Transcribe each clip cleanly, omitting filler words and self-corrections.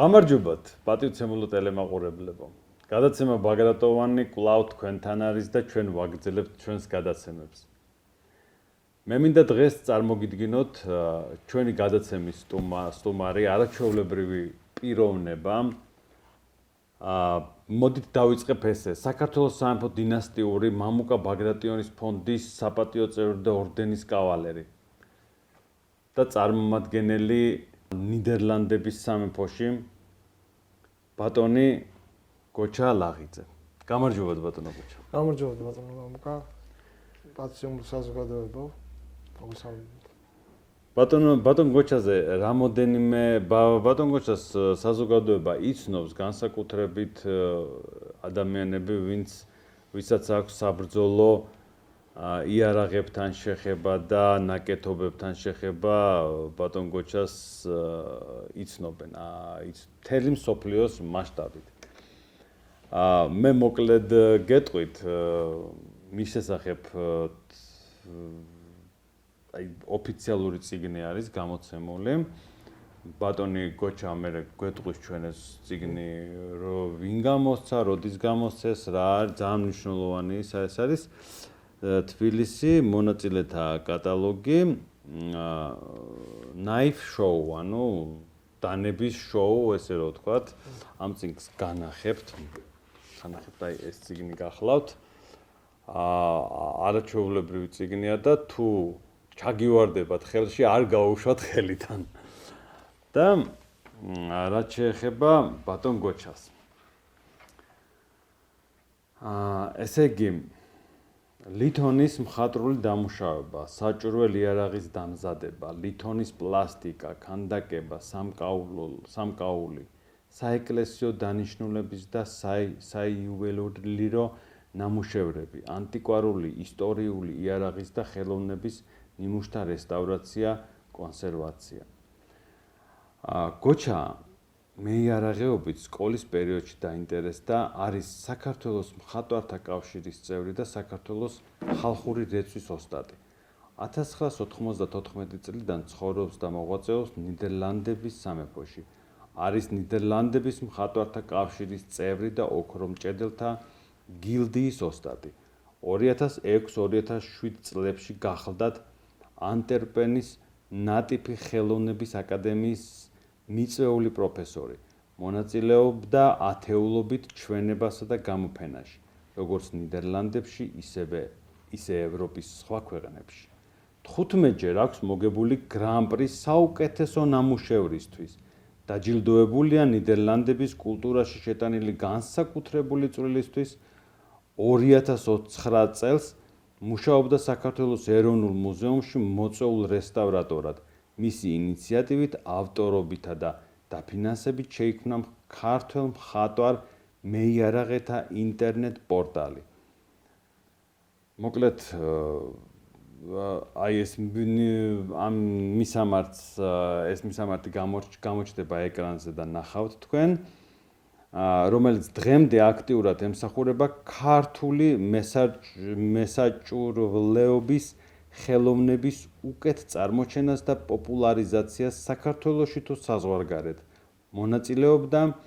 გამარჯობათ, პატივცემულო ტელემაყურებლებო. გადაცემა ბაგრატოვანი კვლავ თქვენთან არის და ჩვენ ვაგრძელებთ ჩვენს გადაცემებს. მე მინდა დღეს წარმოგიდგინოთ ჩვენი გადაცემის სტუმარი, არაჩვეულებრივი პიროვნება. მოდით დავიწყებ ესე. საქართველოს სამეფო დინასტიური მამუკა ბაგრატიონის ფონდის საპატიო წევრი და ორდენის კავალერი. და წარმომადგენელი ნიდერლანდების სამეფოში ბატონი გოჩა ლაღიძე. გამარჯობათ ბატონო გოჩა. გამარჯობათ ბატონო მამუკა. პატივცემულო საზოგადოებო. მოგესალმებით. ბატონ გოჩაზე რამოდენიმე ბატონ გოჩას საზოგადოება იცნობს განსაკუთრებით ადამიანები, ვისაც აქვს საბრძოლო იარაღებთან შეხება და ნაკეთობებთან შეხება ბატონ გოჩას იცნობენ მთელი მსოფლიოს მასშტაბით. მე მოკლედ გეტყვით მის შესახებ ოფიციალური წიგნი არის გამოცემული. ბატონი გოჩა მე გვეტყვის ჩვენ ეს წიგნი ვინ გამოსცა, როდის გამოსცეს, რა არის ძალიან მნიშვნელოვანი ეს არის თბილისი მონაწილეთა კატალოგი knife show, ანუ დანების შოუ, ესე რომ ვთქვათ, ამ წიგნს განახებთ აი ეს წიგნი გახლავთ. არაჩვეულებრივი წიგნია და თუ ჩაგივარდებათ ხელში, არ გაუშვათ ხელიდან. და რაც შეეხება ბატონ გოჩას. ესე იგი ლითონის მხატვრული დამუშავება, საჭურველ იარაღის დამზადება, ლითონის პლასტიკა, ქანდაკება, სამკაული, საეკლესიო დანიშნულების და საიუველირო ნამუშევრები, ანტიკვარული, ისტორიული იარაღის და ხელოვნების ნიმუშთა რესტავრაცია, კონსერვაცია. გოჩა მეიარაღეობით სკოლის პერიოდში დაინტერესდა, არის საქართველოს მხატვართა კავშირის წევრი და საქართველოს ხალხური რეწვის ოსტატი. 1994 წლიდან ცხოვრობს და მოღვაწეობს ნიდერლანდების სამეფოში. არის ნიდერლანდების მხატვართა კავშირის წევრი და ოქრო მჭედელთა გილდიის ოსტატი. 2006-2007 წლებში გახლდათ ანტერპენის ნატიფი ხელოვნების აკადემიის მიწვეული პროფესორი. მონაწილეობდა ათეულობით ჩვენებასა და გამოფენაში, როგორც ნიდერლანდებში, ისე ევროპის სხვა ქვეყნებში. 15-ჯერ აქვს მოგებული გრან-პრი საუკეთესო ნამუშევრისთვის. დაჯილდოებულია ნიდერლანდების კულტურაში შეტანილი განსაკუთრებული წვლილისთვის. 2009 წელს მუშაობდა საქართველოს ეროვნულ მუზეუმში მოწვეულ რესტავრატორად. მისი ინიციატივით, ავტორობითა და დაფინანსებით შეიქმნა ქართველ მხატვარ მეიარაღეთა ინტერნეტ პორტალი. მოკლედ აი ეს მისამართი გამოჩნდება ეკრანზე და ნახავთ თქვენ, რომელიც დღემდე აქტიურად ემსახურება ქართული მესაჭურვლეობის ხელოვნების უკეთ წარმოჩენას და პოპულარიზაციას საქართველოში თუ საზღვარგარეთ. მონაწილეობდა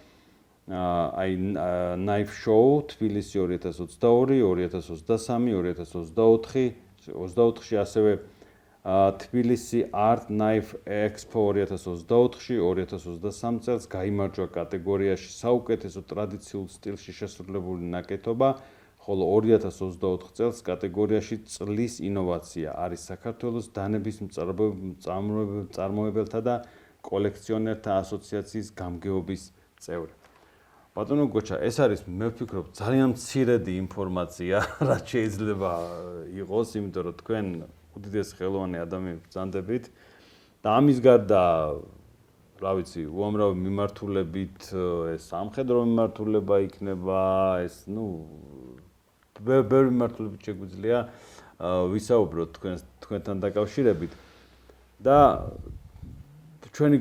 knife show თბილისი 2022, 2023, 2024-ში ასევე თბილისი Art Knife Expo 2024-ში, 2023 წელს გაიმარჯვა კატეგორიაში საუკეთესო ტრადიციულ სტილში შესრულებული ნაკეთობა, ხოლო 2024 წელს კატეგორიაში წლის ინოვაცია არის საქართველოს დანების მწარმოებელთა და კოლექციონერთა ასოციაციის გამგეობის წევრი. ბატონო გოჩა, ეს არის, მე ვფიქრობ, ძალიან მცირედი ინფორმაცია, რაც შეიძლება იყოს, იმიტომ რომ თქვენ უდიდეს ხელოვანი ადამიანები ბრძანდებით და ამის გარდა, რა ვიცი, უამრავი მიმართულებით ეს სამხედრო მიმართულება იქნება, ეს, ბევრი მიმართულებით შეგვიძლია ვისაუბროთ თქვენთან დაკავშირებით და ჩვენი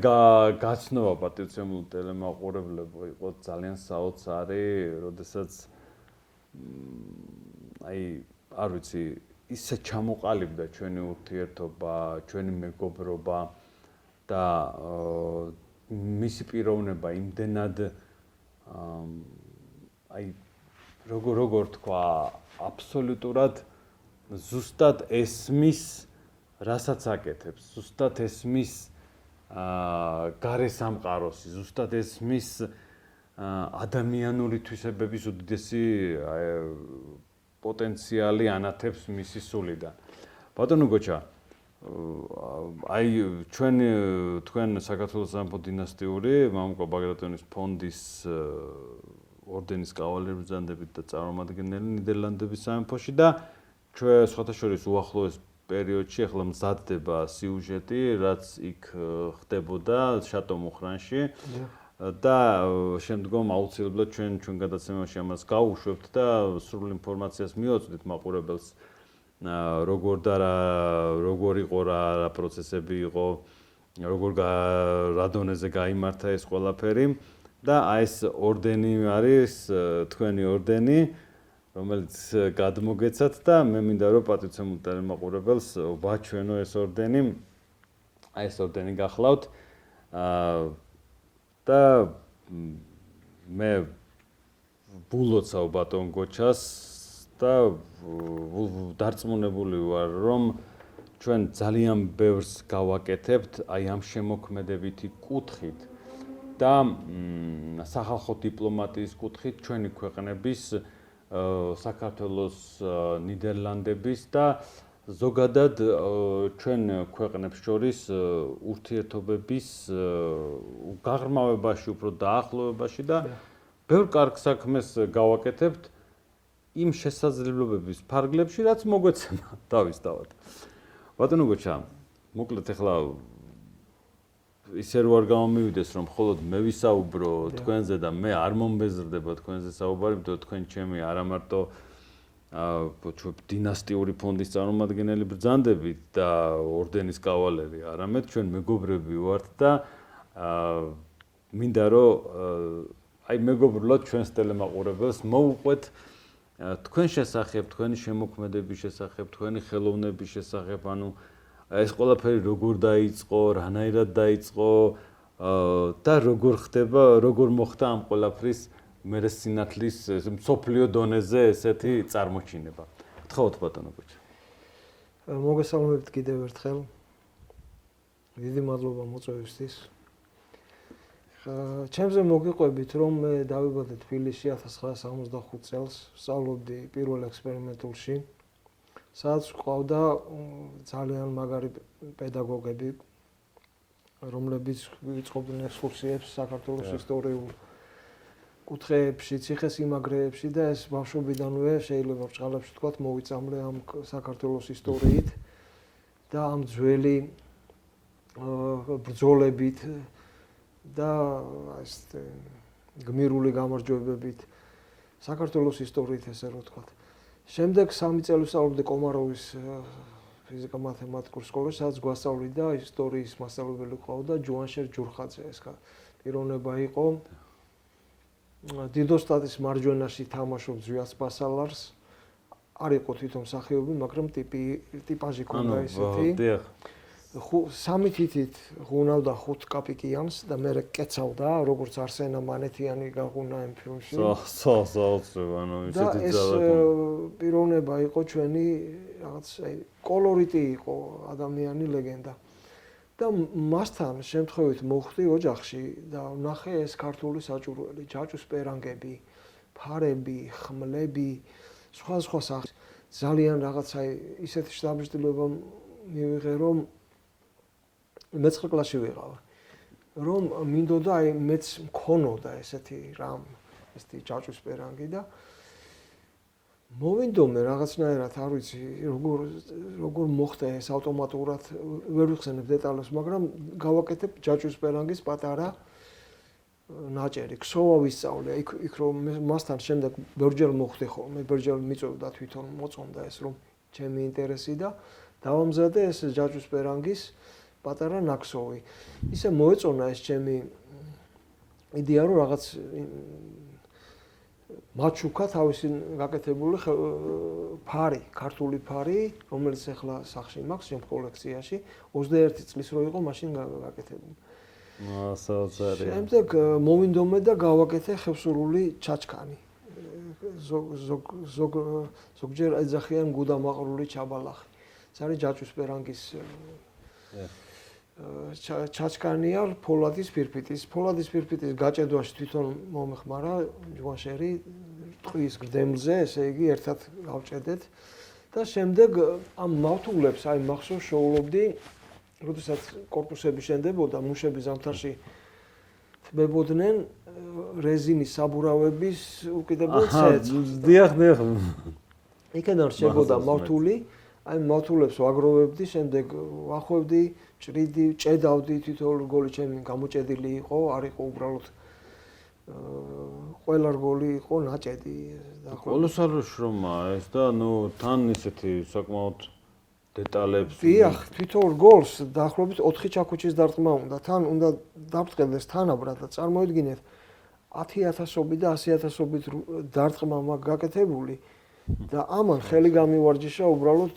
გაცნობა პატივცემულო ტელემაყურებლებო იყო ძალიან საოცარი, როდესაც არ ვიცი, ისე ჩამოყალიბდა ჩვენი ურთიერთობა, ჩვენი მეგობრობა და მისი პიროვნება იმდენად აი როგორ თქვა აბსოლუტურად ზუსტად ესმის რასაც აკეთებს, ზუსტად ესმის გარესამყაროსი, ზუსტად ესმის ადამიანური თვისებების უდიდესი პოტენციალი ანათებს მისი სულიდან. ბატონო გოჩა, აი თქვენ საქართველოს სამეფო დინასტიური მამუკა ბაგრატიონის ფონდის ორდენის კავალერი ბრძანდებით და წარმომადგენელი ნიდერლანდების სამეფოში და ჩვენ სხვათა შორის უახლოეს პერიოდში ახლა მზადდება სიუჟეტი, რაც იქ ხდებოდა შატო მუხრანში და შემდგომ აუცილებლად ჩვენ გადაცემაში ამას გავუშვებთ და სრულ ინფორმაციას მივაწვდით მაყურებელს როგორ იყო რა პროცესები იყო, რა დონეზე გაიმართა ეს ყველაფერი და აი ეს ორდენი არის თქვენი ორდენი, რომელიც გადმოგეცათ და მე მინდა რომ პატივცემულ ტელემაყურებელს ვაჩვენო ეს ორდენი. აი ეს ორდენი გახლავთ და მე ვულოცავ ბატონ გოჩას და დარწმუნებული ვარ, რომ ჩვენ ძალიან ბევრს გავაკეთებთ აი ამ შემოქმედებითი კუთხით და სახალხო დიპლომატიის კუთხით ჩვენი ქვეყნების საქართველოს, ნიდერლანდების და ზოგადად ჩვენ ქვეყნებს შორის ურთიერთობების გაღრმავებაში, უფრო დაახლოებაში და ბევრ კარგ საქმეს გავაკეთებთ იმ შესაძლებლობების ფარგლებში, რაც მოგვეცემა დავისდავად. ბატონო გოჩა, მოკლედ ახლა ისე რო არ გამომივიდეს, რომ მხოლოდ მე ვისაუბრო თქვენზე და მე არ მომბეზრდება თქვენზე საუბარი, იმიტომ თქვენ ჩემი არა მარტო დინასტიური ფონდის წარმომადგენელი ბრძანდებით და ორდენის კავალერი, არამედ ჩვენ მეგობრები ვართ და მინდა რომ აი მეგობრულად ჩვენს ტელემაყურებელს მოუყვეთ თქვენ შესახებ, თქვენი შემოქმედების შესახებ, თქვენი ხელოვნების შესახებ, ანუ ეს ყველაფერი როგორ დაიწყო, რანაირად დაიწყო და როგორ ხდება, როგორ მოხდა ამ ყველაფრის მერე სინათლის მსოფლიო დონეზე ესეთი წარმოჩინება. გთხოვთ ბატონო გოჩა. მოგესალმებით კიდევ ერთხელ. დიდი მადლობა მოწვევისთვის. ჩემზე მოგიყვებით, რომ მე დავიბადე თბილისში 1965 წელს, ვსწავლობდი პირველ ექსპერიმენტულში. სადაც ყავდა ძალიან მაგარი პედაგოგები, რომლებიც ვიწყობდნენ ექსკურსიებს საქართველოს ისტორიულ კუთხეებში, ციხესიმაგრეებში და ეს ბავშვობიდანვე შეიძლება ბრჭყალებში თქვათ მოვიწამლე ამ საქართველოს ისტორიით და ამ ძველი ბრძოლებით და ეს გმირული გამარჯვებებით საქართველოს ისტორიით ესე რომ თქვათ. შემდეგ 3 წელი ვსწავლობდი კომაროვის ფიზიკა-მათემატიკურ სკოლაში, სადაც გვასწავლიდა ისტორიის მასწავლებელი ყავდა ჯუანშერ ჯურხაძე. ეს პიროვნება იყო. დიდოსტატის მარჯვენაში თამაშობს ზვიად ბასალარს. არ იყო თვითონ მსახიობი, მაგრამ ტიპაჟი ქონდა ისეთი. სამი თითით ღუნავდა 5 კაპიკიანს და მე კეცავდა, როგორც არსენა მანეთიანი გაღუნა იმ ფილმში. ანუ ისეთი ეს პიროვნება იყო ჩვენი რაღაც აი კოლორიტი იყო ადამიანი ლეგენდა. და მასთან შემთხვევით მოხვდი ოჯახში და ვნახე ეს ქართული საჭურველი, ჯაჭვსპერანგები, ფარები, ხმლები, სხვა სახის. ძალიან რაღაც აი ისეთი შთაბეჭდილება მივიღე, რომ მე-9 კლასში ვიყავ. რომ მინდოდა აი მეც მქონოდა ესეთი რამ, ესეთი ჯაჭვსპერანგი და მოვინდომე რაღაცნაირად არ ვიცი როგორ მოხდა ეს ავტომატურად ვერ ვიხსენებ დეტალებს, მაგრამ გავაკეთებ ჯაჭვსპერანგის პატარა ნაჭერი, ქსოვა ვისწავლე, იქ რომ მასთან შემდეგ ბერჯერ მოხდი ხოლმე, ბერჯერ მიწევდა თვითონ მოწონდა ეს რომ ჩემი ინტერესი და დავამზადე ეს ჯაჭვსპერანგის პატარა ნაქსოვი. ისე მოეწონა ეს ჩემი იდეა რომ რაღაც მაჩუკა თავისი გაკეთებული ფარი, ქართული ფარი, რომელიც ახლა სახში მაქვს ჩემ კოლექციაში, 21 წლის რო იყო, მაშინ გაკეთებული. საოცარია. შემდეგ მოვინდომე და გავაკეთე ხევსურული ჩაჩქანი. ზოგჯერ ეძახიან გუდამაყრული ჩაბალახი. ეს არის ჯაჭვის პერანგის ჩაჩქანია ფოლადის ფირფიტის. ფოლადის ფირფიტის გაჭედვაში თვითონ მომეხმარა ჯუანშერი ტყვის გდემლზე, ესე იგი ერთად გავჭედეთ და შემდეგ ამ მავთულებს, აი მახსოვს შოულობდი, როდესაც კორპუსები შენდებოდა, მუშები ზამთარში თმებოდნენ რეზინის საბურავების უკიდებელ ცეცხლს. დიახ. იქიდან რჩებოდა მავთული, აი მავთულებს ვაგროვებდი, შემდეგ ვახვევდი, ჭედავდი, თითოეული რგოლი ჩემი გამოჭედილი იყო, არ იყო უბრალოდ ყველა რგოლი იყო ნაჭედი. კოლოსალური შრომაა ეს და თან ისეთი საკმაოდ დეტალებს. დიახ, თითოეულ რგოლს დაახლოებით 4 ჩაქუჩის დარტყმა უნდა. თან უნდა დაბრწყდეს თანაბრად და წარმოიდგინეთ 10,000-ობით და 100,000-ობით დარტყმა მაქვს გაკეთებული და ამან ხელი გამივარჯიშა უბრალოდ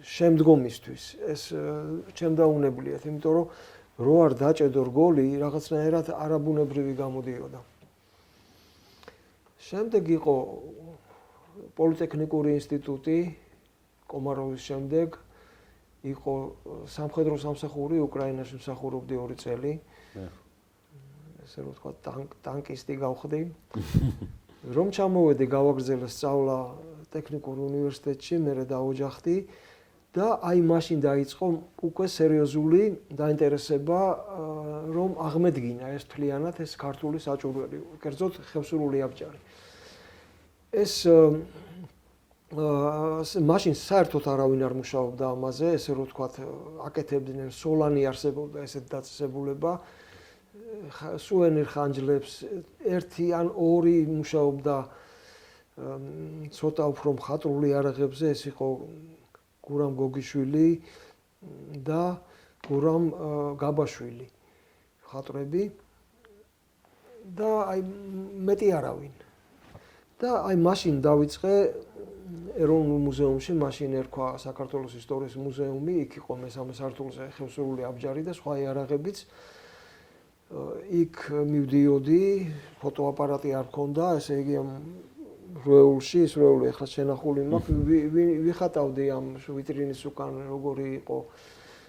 შემდგომისთვის. ეს ჩემ დაუნებლიათ, იმიტომ რომ რო არ დაჭედო რგოლი, რაღაცნაირად არაბუნებრივი გამოდიოდა. შემდეგ იყო პოლიტექნიკური ინსტიტუტი კომაროვის შემდეგ იყო სამხედრო სამსახური უკრაინაში მსახურობდი 2 წელი. ესე რომ ვთქვა ტანკისტი გავხდი. რომ ჩამოვედი გავაგრძელე სწავლა ტექნიკურ უნივერსიტეტში, მერე დაოჯახდი და აი მაშინ დაიწყო უკვე სერიოზული დაინტერესება რომ აღმედგინა ეს თლიანად ეს ქართული საჭურველი, კერძოდ ხევსურული აბჯარი. ეს მაშინ საერთოდ არავინ არ მუშაობდა ამაზე, ესე რომ ვთქვათ, აკეთებდნენ სოლანი არსებობდა ესეთ დაწესებულება. სუენირ ხანჯლებს 1 ან 2 მუშაობდა ცოტა უფრო მხატვრული იარაღებზე, ეს იყო გურამ გოგიშვილი და გურამ გაბაშვილი მხატვრები და აი მეტი არავინ. და აი მაშინ დავიწყე ეროვნულ მუზეუმში, მაშინ ერქვა საქართველოს ისტორიის მუზეუმი, იქ იყო მესამე სართულზე ხევსურული აბჯარი და სხვა იარაღებიც. იქ მივდიოდი, ფოტოაპარატი არ მქონდა, ესე იგი ამ როეულში, ის როეული ახლა შენახული მაქვს, ვიხატავდი ამ ვიტრინის უკან როგორი იყო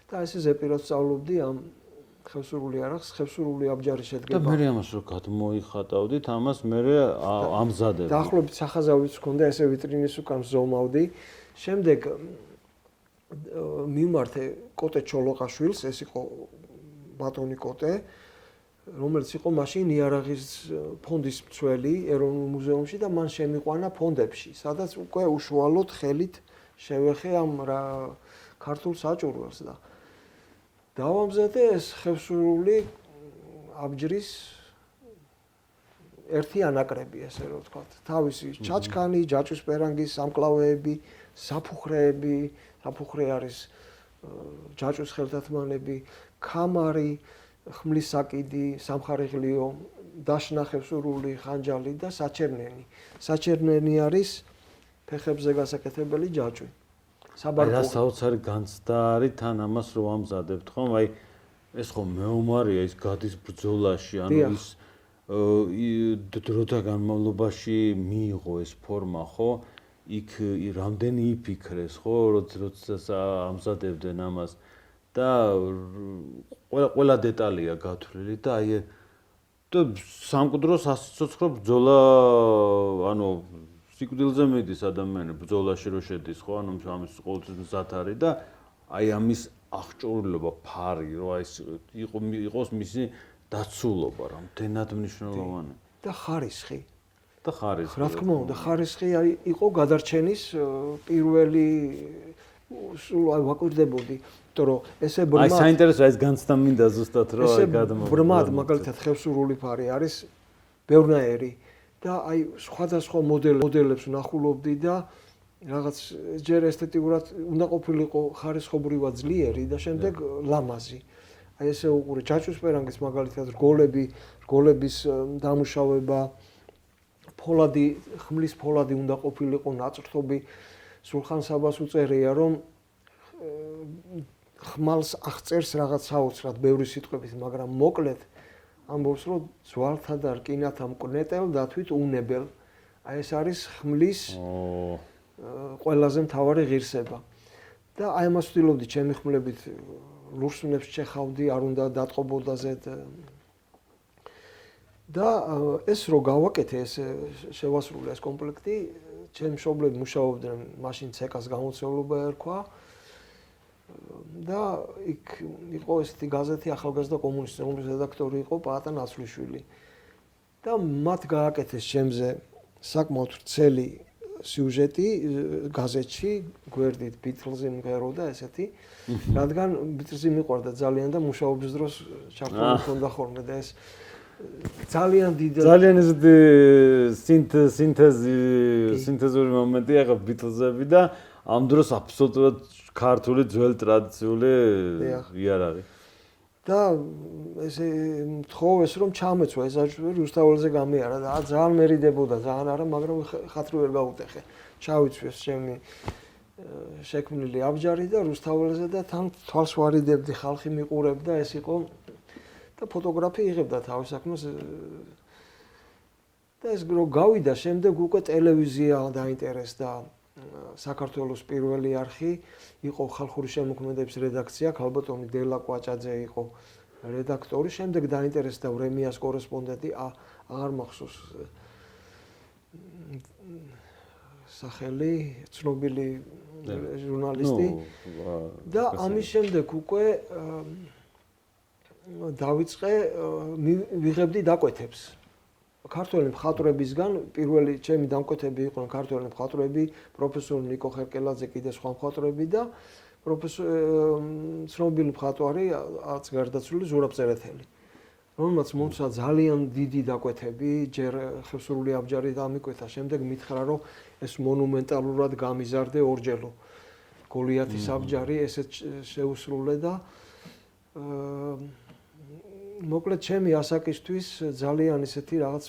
და ესე ზეპირად სწავლობდი ამ ხევსურული იარაღს, ხევსურული აბჯარი შედგება. და მე ამას რო გადმოიხატავდით, ამას მე ამზადებდი. დაახლოებით სახაზავიც მქონდა, ესე ვიტრინის უკან ზომავდი. შემდეგ მიმართე კოტე ჩოლოყაშვილს, ეს იყო ბატონი კოტე, რომელიც იყო მაშინ იარაღის ფონდის მცველი ეროვნულ მუზეუმში და მან შემიყვანა ფონდებში, სადაც უკვე უშუალოდ ხელით შევეხე ამ ქართულ საჭურველს და დავამზადე ეს ხევსურული აბჯრის ერთი ანაკრები, ესე რომ ვთქვათ. თავისი ჩაჩქანი, ჯაჭვის პერანგის სამკლავეები, საფუხრეები, საფუხრე არის ჯაჭვის ხელთათმანები, ქამარი, ხმლის საკიდი, სამხარიღლიო, დაშნა ხევსურული ხანჯალი და საჩერნენი. საჩერნენი არის ფეხებზე გასაკეთებელი ჯაჭვი. საბარკო. რა საოცარი განცდა არის თან ამას რო ამზადებთ, ხომ? აი ეს ხო მეომარია, ის გადის ბრძოლაში, ანუ ის დროთა განმავლობაში მიიღო ეს ფორმა, ხო? იქ რამდენი იფიქრეს, ხო, როდესაც ამზადებდნენ ამას და ყველა დეტალია გათვლილი და აი სამკვდრო სასიცოცხლო ბრძოლა, ანუ სიკვდილზე მიდის ადამიანი ბრძოლაში რო შედის, ხო, ანუ ამის ყოველთვის მზად არის და აი ამის აღჭურვილობა, ფარი, რომ აი იყოს მისი დაცულობა, რამდენად მნიშვნელოვანი და ხარისხი. და ხარისხი. რა თქმა უნდა, ხარისხი იყო გადარჩენის პირველი სულ აი ვაკვირდებოდი, იმიტომ რომ ესე ბრმად. აი საინტერესოა ეს განცდა მინდა ზუსტად რომ აი გადმოვიდა. ბრმად მაგალითად ხევსურული ფარი არის ბევრნაირი და აი სხვადასხვა მოდელებს ვნახულობდი და რაღაც ჯერ ესთეტიურად უნდა ყოფილიყო ხარისხობრივად ძლიერი და შემდეგ ლამაზი. აი ესე უყურე ჯაჭვის პერანგის მაგალითად რგოლების დამუშავება, ფოლადი, ხმლის ფოლადი უნდა ყოფილიყო ნაწრთობი. სულხან საბას უწერია რომ ხმალს აღწერს რაღაც საოცრად ბევრი სიტყვებით, მაგრამ მოკლედ ამბობს, რომ ძვალთა და რკინათა მკვნეტელ დათვით უნებელ. აი ეს არის ხმლის ყველაზე მთავარი ღირსება. და აი ამას ვთვლობდი ჩემი ხმლებით ლურსმნებს ჩეხავდი, არ უნდა დატყობოდა ზედ. და ეს რო გავაკეთე, ეს შევასრულე ეს კომპლექტი, ჩემი მშობლები მუშაობდნენ მაშინ ცეკას გამოცემლობა ერქვა. და იქ იყო ესეთი გაზეთი ახალგაზრდა კომუნისტი, რომლის რედაქტორი იყო პაატა ნაცვლიშვილი. და მათ გააკეთეს ჩემზე საკმაოდ ვრცელი სიუჟეტი გაზეთში, გვერდით ბიტლზი მღეროდა ესეთი, რადგან ბიტლზი მიყვარდა ძალიან და მუშაობის დროს ჩართული მქონდა ხოლმე და ეს ძალიან ესეთი სინთეზური მომენტი ახლა ბიტლზები და ამ დროს აბსოლუტურად ქართული ძველი ტრადიციული იარაღი. და ესე მთხოვეს რომ ჩამეცვა ეს აჭვერი რუსთაველზე გამიარა და ძალიან მერიდებოდა ძალიან არა, მაგრამ ხათრი ვერ გაუტეხე. ჩავიცვეს ჩემი შექმნილი აბჯარი და რუსთაველზე და თან თვალს ვარიდებდი, ხალხი მიყურებდა, ეს იყო და ფოტოგრაფი იღებდა თავის საქმეს. და ეს რო გავიდა, შემდეგ უკვე ტელევიზია დაინტერესდა. საქართველოს პირველი არხი იყო ხალხური შემოქმედების რედაქცია, ქალბატონი დელა კვაჭაძე იყო რედაქტორი, შემდეგ დაინტერესდა ვრემიას კორესპონდენტი, აღარ მახსოვს სახელი, ცნობილი ჟურნალისტი. და ამის შემდეგ უკვე დავიწყე ვიღებდი დაკვეთებს. ქართველი მხატვრებისგან პირველი ჩემი დამკვეთები იყვნენ ქართველი მხატვრები, პროფესორი ნიკო ხერკელაძე, კიდე სხვა მხატვრები და ცნობილი მხატვარი არც გარდაცვლილი ზურაბ წერეთელი. რომელმაც მომცა ძალიან დიდი დაკვეთები, ჯერ ხევსურული აბჯარი დამიკვეთა, შემდეგ მითხრა, რომ ეს მონუმენტალურად გამიზარდე ორჯელო. გოლიათის აბჯარი ესეც შეუსრულე და მოკლედ ჩემი ასაკისთვის ძალიან ისეთი რაღაც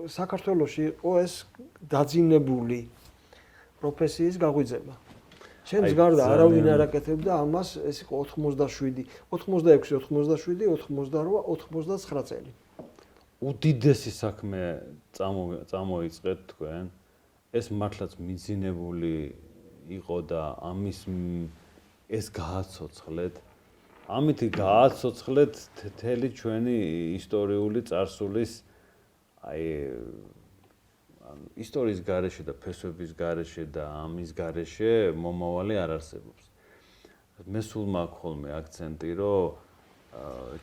საქართველოში იყო ეს დაძინებული პროფესიის გაღვიძება. ჩემს გარდა არავინ არ აკეთებდა ამას, ეს იყო 87, 86, 87, 88, 89 წელი. უდიდესი საქმე წამოიწყეთ თქვენ. ეს მართლაც მიძინებული იყო და ამის ეს გააცოცხლეთ. ამითი გააცოცხლეთ თელი ჩვენი ისტორიული წარსულის ისტორიის გარეშე და ფესვების გარეშე და ამის გარეშე მომავალი არ არსებობს. მე სულ მაქვს ხოლმე აქცენტი, რომ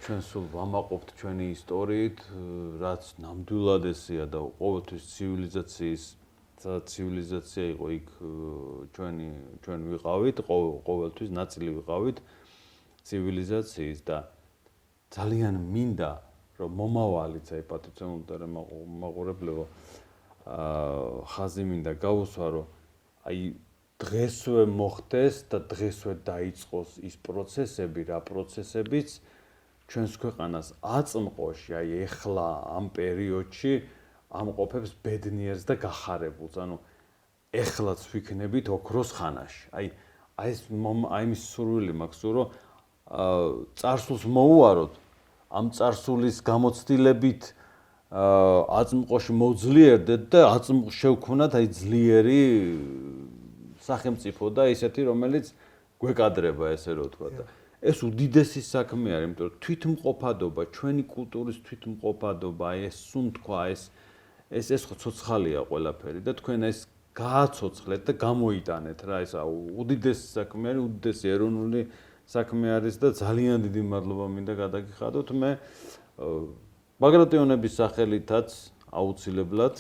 ჩვენ სულ ვამაყობთ ჩვენი ისტორიით, რაც ნამდვილად ესეა და ყოველთვის ცივილიზაცია იყო იქ ჩვენ ვიყავით, ყოველთვის ნაწილი ვიყავით ცივილიზაციის და ძალიან მინდა რომ მომავალიც აი პატრიციონული და მაყურებლებო ხაზი მინდა გავუსვა რომ აი დღესვე მოხდეს და დღესვე დაიწყოს ის პროცესები რა პროცესებიც ჩვენს ქვეყანას აწმყოში აი ეხლა ამ პერიოდში ამყოფებს ბედნიერს და გახარებულს ანუ ეხლაც ვიქნებით ოქროს ხანაში აი ეს იმის სურვილი მაქვს რომ წარსულს მოუაროთ ამ წარსულის გამოცდილებით აწმყოში მოძლიერდეთ და აწმყ შევქვნათ აი ძლიერი სახელმწიფო და ისეთი რომელიც გვეკადრება ესე რომ ვთქვა და ეს უდიდესი საქმე არის იმიტომ რომ თვითმყოფადობა ჩვენი კულტურის თვითმყოფადობა აი ეს სუნთქვა ეს ხო ცოცხალია ყველაფერი და თქვენ ეს გააცოცხლეთ და გამოიტანეთ რა ეს უდიდესი საქმე არის უდიდესი ეროვნული საქმე არის და ძალიან დიდი მადლობა მინდა გადაგიხადოთ მე ბაგრატიონების სახელითაც აუცილებლად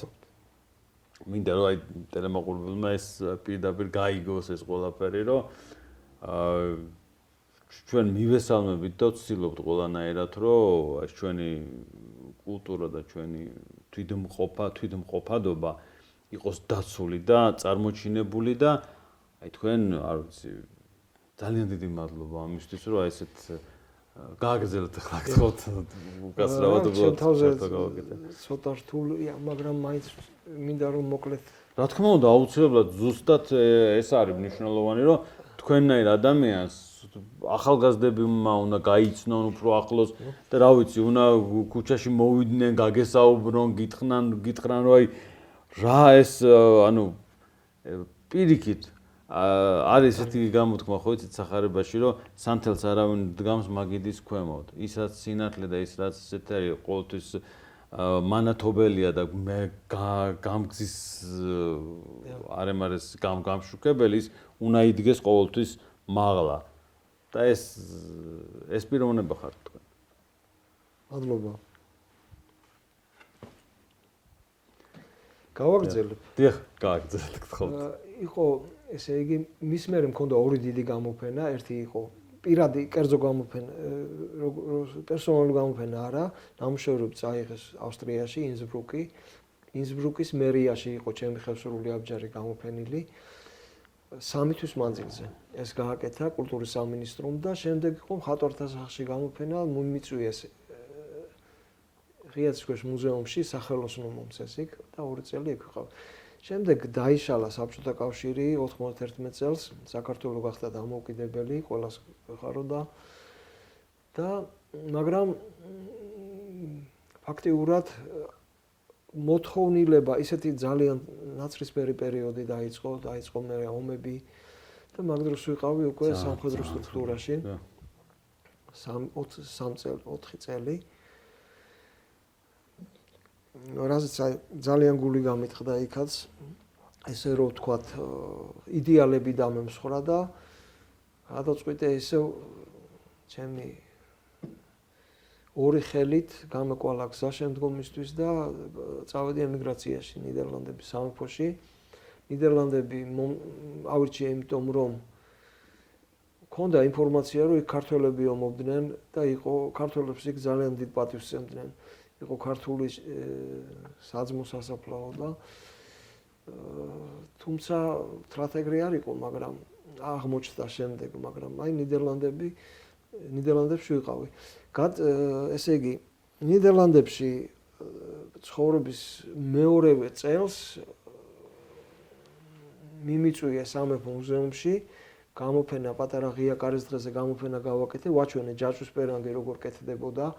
მინდა რომ აი ტელემაყურებელმა ეს პირდაპირ გაიგოს ეს ყველაფერი რომ ჩვენ მივესალმებით და ვცდილობთ ყველანაირად რომ ეს ჩვენი კულტურა და ჩვენი თვითმყოფადობა იყოს დაცული და წარმოჩინებული და აი თქვენ არ ვიცი ძალიან დიდი მადლობა ამისთვის რომ ესეთ გააგრძელოთ ახლა გთხოვთ უკაცრავად ცოტა რთულია მაგრამ მაინც მინდა რომ მოკლედ რა თქმა უნდა აუცილებლად ზუსტად ეს არის მნიშვნელოვანი რომ თქვენნაირ ადამიანს ახალგაზრდებმა უნდა გაიცნონ უფრო ახლოს და რა ვიცი, უნდა ქუჩაში მოვიდნენ, გაგესაუბრონ, გითხრან, რომ აი რა ეს ანუ პირიქით არის ესეთი გამოთქმა ხო იცით სახარებაში, რომ სანთელს არავინ დგამს მაგიდის ქვემოთ. ისაც სინათლე და ის რაც ესეთ არის ყოველთვის მანათობელია და მე გამგზის არემარეს გამშუქებელი ის უნდა იდგეს ყოველთვის მაღლა. და ეს პიროვნება ხარ თქვენ. მადლობა. გავაგრძელებ. დიახ, გააგრძელეთ გთხოვთ. იყო ესე იგი მის მერე მქონდა ორი დიდი გამოფენა, ერთი იყო პირადი კერძო გამოფენა, პერსონალური გამოფენა არა, ნამუშევრები წაიღეს ავსტრიაში, ინსბრუკის მერიაში იყო ჩემი ხევსურული აბჯარი გამოფენილი. 3 თვის მანძილზე ეს გააკეთა კულტურის სამინისტრომ და შემდეგ იყო მხატვართა სახლში გამოფენა მიმიწვიეს ღიაცის მუზეუმში სახელოსნო მომცეს იქ და 2 წელი იქ ვიყავ. შემდეგ დაიშალა საბჭოთა კავშირი 91 წელს საქართველოს გახდა დამოუკიდებელი ყველას ხარო და მაგრამ ფაქტიურად მოთხოვნილება ისეთი ძალიან ნაცრისფერი პერიოდი დაიწყო მე ომები და მაგ დროს ვიყავი უკვე სამხედრო სტრუქტურაში 4 წელი რაზეც ძალიან გული გამიტყდა იქაც ესე რომ ვთქვათ იდეალები დამემსხვრა და გადაწყვიტე ისევ ჩემი ორი ხელით გამეკვალა გზა შემდგომისთვის და წავედი ემიგრაციაში ნიდერლანდების სამეფოში. ნიდერლანდები ავირჩიე იმიტომ რომ ქონდა ინფორმაცია რომ იქ ქართველები ომობდნენ და იყო ქართველებს იქ ძალიან დიდ პატივს სცემდნენ. იყო ქართული საძმო სასაფლაო და თუმცა სტრატეგრი არ იყო, მაგრამ აღმოჩნდა შემდეგ, მაგრამ აი ნიდერლანდებში ვიყავი. ესე იგი, ნიდერლანდებში ცხოვრების მეორევე წელს მიმიწვია სამეფო მუზეუმში გამოფენა პატარა ღია კარის დღეზე გამოფენა გავაკეთე, ვაჩვენე ჯაჭვის პერანგი როგორ კეთდებოდა.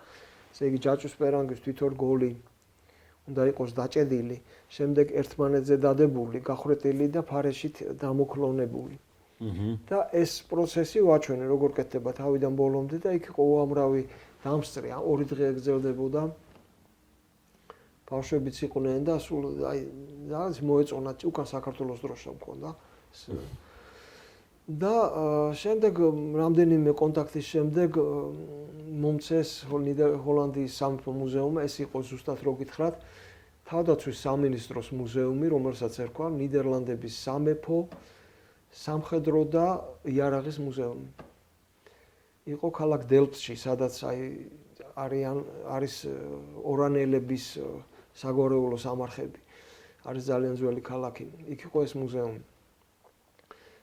ესე იგი ჯაჭვის პერანგის თითო რგოლი უნდა იყოს დაჭედილი, შემდეგ ერთმანეთზე დადებული, გახრეტილი და ფარეშით დამოკლონებული. და ეს პროცესი ვაჩვენე როგორ კეთდება თავიდან ბოლომდე და იქ იყო უამრავი დამსწრე, 2 დღე ეგრძელდებოდა. ბავშვებიც იყვნენ და სულ აი რაღაც მოეწონა უკან საქართველოს დროშა მქონდა. და შემდეგ რამდენიმე კონტაქტის შემდეგ მომცეს ჰოლანდიის სამეფო მუზეუმმა, ეს იყო ზუსტად რო გითხრათ, თავდაცვის სამინისტროს მუზეუმი, რომელსაც ერქვა ნიდერლანდების სამეფო სამხედრო და იარაღის მუზეუმი. იყო ქალაქ დელფტში, სადაც არის ორანელების საგვარეულო სამარხები. არის ძალიან ძველი ქალაქი. იქ იყო ეს მუზეუმი.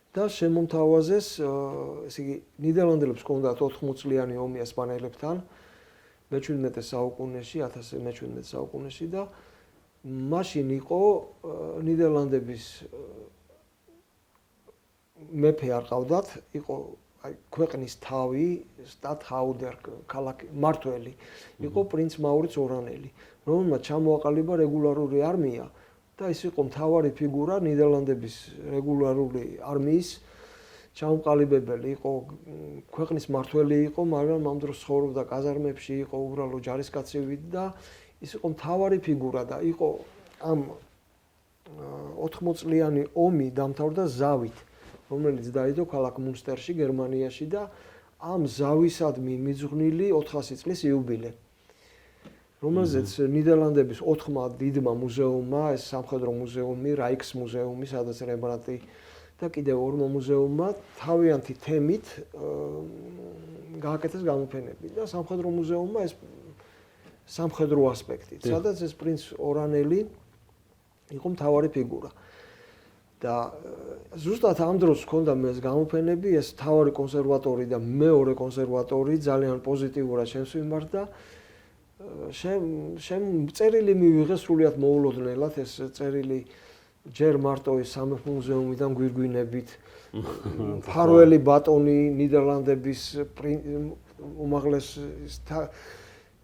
და შემომთავაზეს, ესე იგი, ნიდერლანდელებს ჰქონდათ 80 წლიანი ომი ესპანელებთან მე-17 საუკუნეში, 1017 საუკუნეში და მაშინ იყო ნიდერლანდების მეფე არ ყავდათ, იყო აი ქვეყნის თავი, სტატჰაუდერ, ქალაქი მმართველი, იყო პრინც მაურიც ორანელი, რომელმაც ჩამოაყალიბა რეგულარული არმია და ის იყო მთავარი ფიგურა ნიდერლანდების რეგულარული არმიის ჩამოყალიბებელი, იყო ქვეყნის მმართველი იყო, მაგრამ ამ დროს ცხოვრობდა კაზარმებში, იყო უბრალო ჯარისკაცივით და ის იყო მთავარი ფიგურა და იყო ამ 80 წლიანი ომი დამთავრდა ზავით, რომელიც დაიდო ქალაქ მუნსტერში, გერმანიაში და ამ ზავისადმი მიძღვნილი 400 წლის იუბილე. რომელზეც ნიდერლანდების 4 დიდმა მუზეუმმა, ეს სამხედრო მუზეუმი, რაიქს მუზეუმი, სადაც რემბრანდტი და კიდევ 2 მუზეუმმა თავიანთი თემით გააკეთეს გამოფენები და სამხედრო მუზეუმმა ეს სამხედრო ასპექტით, სადაც ეს პრინც ორანელი იყო მთავარი ფიგურა. და ზუსტად ამ დროს ჰქონდა მე ეს გამოფენები, ეს მთავარი კონსერვატორი და მეორე კონსერვატორი ძალიან პოზიტიურად ჩემს მიმართ და წერილი მივიღე სრულიად მოულოდნელად ეს წერილი ჯერ მარტო ის სამეფო მუზეუმიდან გვირგვინებით ფარველი ბატონი ნიდერლანდების უმაღლეს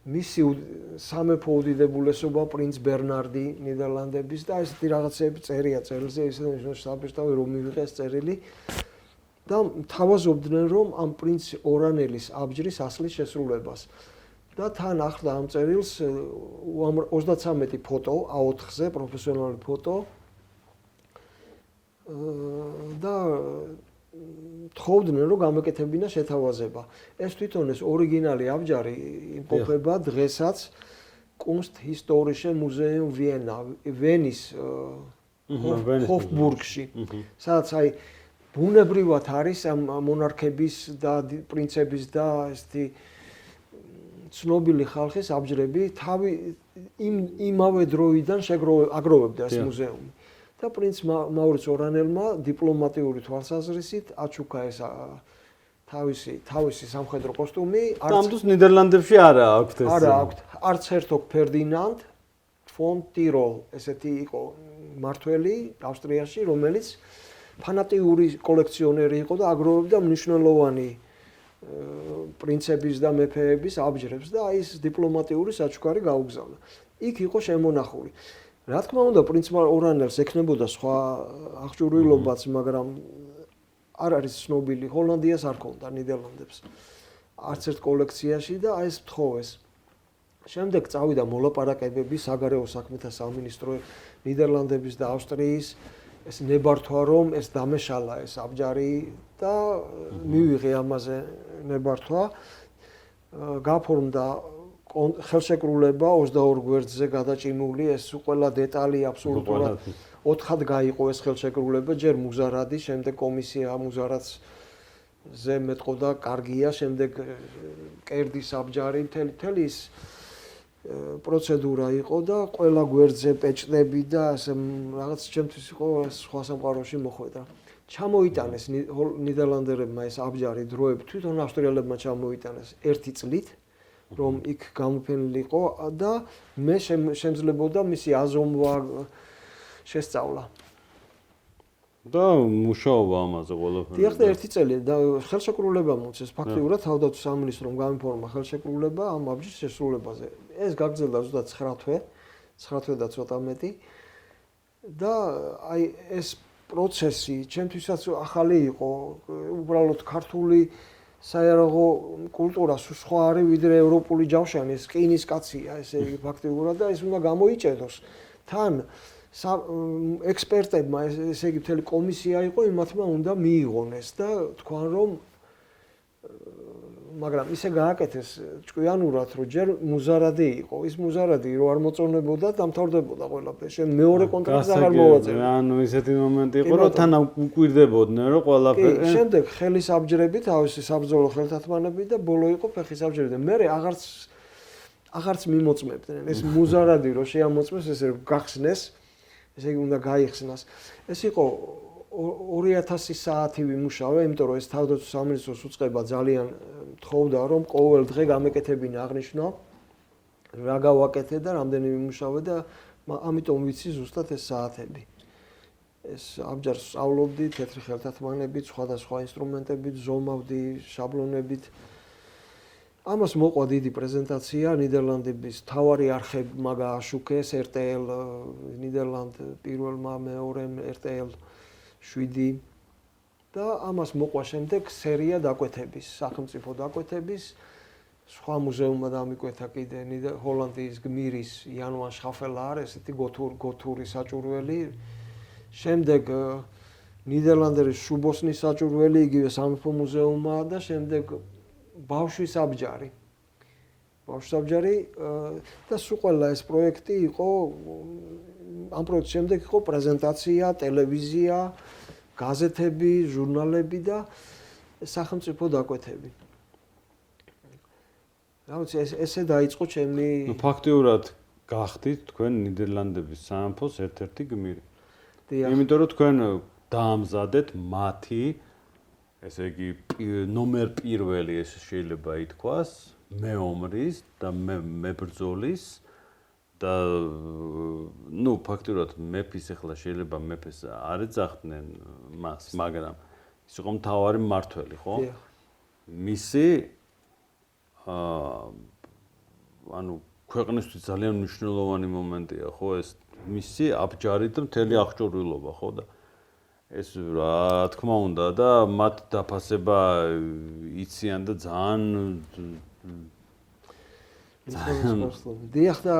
მისი სამეფო უდიდებულესობა პრინც ბერნარდი ნიდერლანდების და ესეთი რაღაცები წერია წერილზე ისე საბჭოთავი რომ მივიღეს წერილი და თავაზობდნენ რომ ამ პრინც ორანელის აბჯრის ასლის შესრულებას და თან ახლდა ამ წერილს 33 ფოტო A4-ზე პროფესიონალი ფოტო და თხოვდნენ რომ გამეკეთებინა შეთავაზება. ეს თვითონ ეს ორიგინალი აბჯარი იმყოფება დღესაც Kunsthistorische Museum ვენის ჰოფბურგში. სადაც აი ბუნებრივად არის ამ მონარქების და პრინცების და ესეთი ცნობილი ხალხის აბჯრები იმავე დროიდან აგროვებდა ეს მუზეუმი. და პრინც მაურიც ორანელმა დიპლომატიური თვალსაზრისით აჩუქა ეს თავისი სამხედრო კოსტუმი. ამდროს ნიდერლანდებში არა აქვთ ეს. არა აქვთ. არც ჰერცოგ ფერდინანდ ფონ ტიროლ ესეთი იყო მართველი ავსტრიაში, რომელიც ფანატიური კოლექციონერი იყო და აგროვებდა მნიშვნელოვანი პრინცების და მეფეების აბჯრებს და ის დიპლომატიური საჩუქარი გაუგზავნა. იქ იყო შემონახული. რა თქმა უნდა, პრინც ორანელს ექნებოდა სხვა აღჭურვილობაც, მაგრამ არ არის ცნობილი, ჰოლანდიას არ ქონდა ნიდერლანდებს. არც ერთ კოლექციაში და ეს თხოვეს. შემდეგ წავიდა მოლაპარაკებები საგარეო საქმეთა სამინისტრო ნიდერლანდების და ავსტრიის ეს ნებართვა რომ ეს დამეშალა ეს აბჯარი და მივიღე ამაზე ნებართვა. გაფორმდა ხელშეკრულება 22 გვერდზე გადაჭიმული ეს ყველა დეტალი აბსოლუტურად 4-ხად გაიყო ეს ხელშეკრულება ჯერ მუზარადი შემდეგ კომისია მუზარადზე მეტყოდა კარგია შემდეგ კერდის აბჯარი მთელი ის პროცედურა იყო და ყველა გვერდზე პეჭდები და ასე რაღაც ჩემთვის იყო სხვა სამყაროში მოხვედრა ჩამოიტანეს ნიდერლანდელებმა ეს აბჯარი დროებით თვითონ ავსტრიელებმა ჩამოიტანეს 1 წლით რომ იქ გამოფენილიყო და მე შემძლებოდა მისი აზომვა შესწავლა. და მუშაობა ამაზე ყველაფერი. დიახ და 1 წელი და ხელშეკრულება მოწეს ფაქტიურად თავდაცვის სამინისტრომ გამიფორმა ხელშეკრულება ამ აბჯრის შესრულებაზე. ეს გაგრძელდა ზუსტად 9 თვე, 9 თვე და ცოტა მეტი. და აი ეს პროცესი ჩემთვისაც ახალი იყო, უბრალოდ ქართული საერაღო კულტურა სხვა არის ვიდრე ევროპული ჯავშანი, ეს ყინის კაცია, ესე იგი ფაქტიურად და ეს უნდა გამოიჭედოს. თან ექსპერტებმა ესე იგი მთელი კომისია იყო, იმათმა უნდა მიიღონეს და თქვან რომ მაგრამ ისე გააკეთეს ჭკვიანურად, რომ ჯერ მუზარადი იყო. ის მუზარადი რო არ მოწონებოდა, დამთავრდებოდა ყველაფერი. შენ მეორე კონტრაქტს აღარ მოვაწერე. ანუ ისეთი მომენტი იყო, რომ თან უკვირდებოდნენ, რომ ყველაფერი. კი, შემდეგ ხელის აბჯრები, თავისი საბრძოლო ხელთათმანები და ბოლო იყო ფეხის აბჯრები და მე აღარც მიმოწმებდნენ. ეს მუზარადი რო შეამოწმეს, ესე გახსნეს, ესე იგი უნდა გაიხსნას. ეს იყო 2000 საათი ვიმუშავე, იმიტომ რომ ეს თავდაცვის სამინისტროს უწყება ძალიან თხოვდა რომ ყოველ დღე გამეკეთებინა აღნიშნვა რა გავაკეთე და რამდენი ვიმუშავე და ამიტომ ვიცი ზუსტად ეს საათები. ეს აბჯარს სწავლობდი თეთრი ხელთათმანებით, სხვადასხვა ინსტრუმენტებით, ზომავდი, შაბლონებით. ამას მოყვა დიდი პრეზენტაცია ნიდერლანდების მთავარი არხებმა გააშუქეს RTL ნიდერლანდ პირველმა მეორემ RTL 7 და ამას მოყვა შემდეგ სერია დაკვეთების, სახელმწიფო დაკვეთების, სხვა მუზეუმმა დამიკვეთა კიდე ჰოლანდიის გმირის იანვან შხაფელა არის ესეთი გოთური საჭურველი. შემდეგ ნიდერლანდერის შუბოსნის საჭურველი, იგივე სამეფო მუზეუმმა და შემდეგ ბავშვის აბჯარი. ბავშვის აბჯარი და სულ ყველა ეს პროექტი იყო ამ პროექტის შემდეგ იყო პრეზენტაცია, ტელევიზია, გაზეთები, ჟურნალები და სახელმწიფო დაკვეთები. რამოც ესე დაიწყო ჩემი ფაქტიურად გახდით თქვენ ნიდერლანდების სამეფოს ერთ-ერთი გმირი. იმიტომ რომ თქვენ დაამზადეთ მათი ესე იგი ნომერ პირველი ეს შეიძლება ითქვას მეომრის და მებრძოლის და ნუ ფაქტურად მეფის ახლა შეიძლება მეფეს არ ეძახდნენ მას, მაგრამ ის იყო მთავარი მმართველი, ხო? მისი ანუ ქვეყნისთვის ძალიან მნიშვნელოვანი მომენტია, ხო, ეს მისი აბჯარი და მთელი აღჭურვილობა, ხო და ეს რა თქმა უნდა და მათ დაფასება იციან და ძალიან დიახ და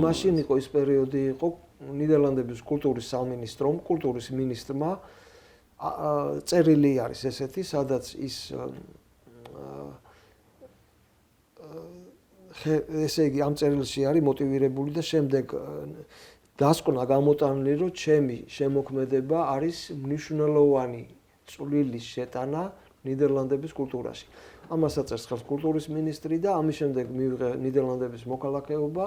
მაშინ იყო ის პერიოდი იყო ნიდერლანდების კულტურის სამინისტრომ, კულტურის მინისტრმა წერილი არის ესეთი, სადაც ის ესე იგი ამ წერილში არის მოტივირებული და შემდეგ დასკვნა გამოტანილი, რომ ჩემი შემოქმედება არის მნიშვნელოვანი წვლილის შეტანა ნიდერლანდების კულტურაში. ამას აწერს ხალხის კულტურის მინისტრი და ამის შემდეგ მივიღე ნიდერლანდების მოქალაქეობა.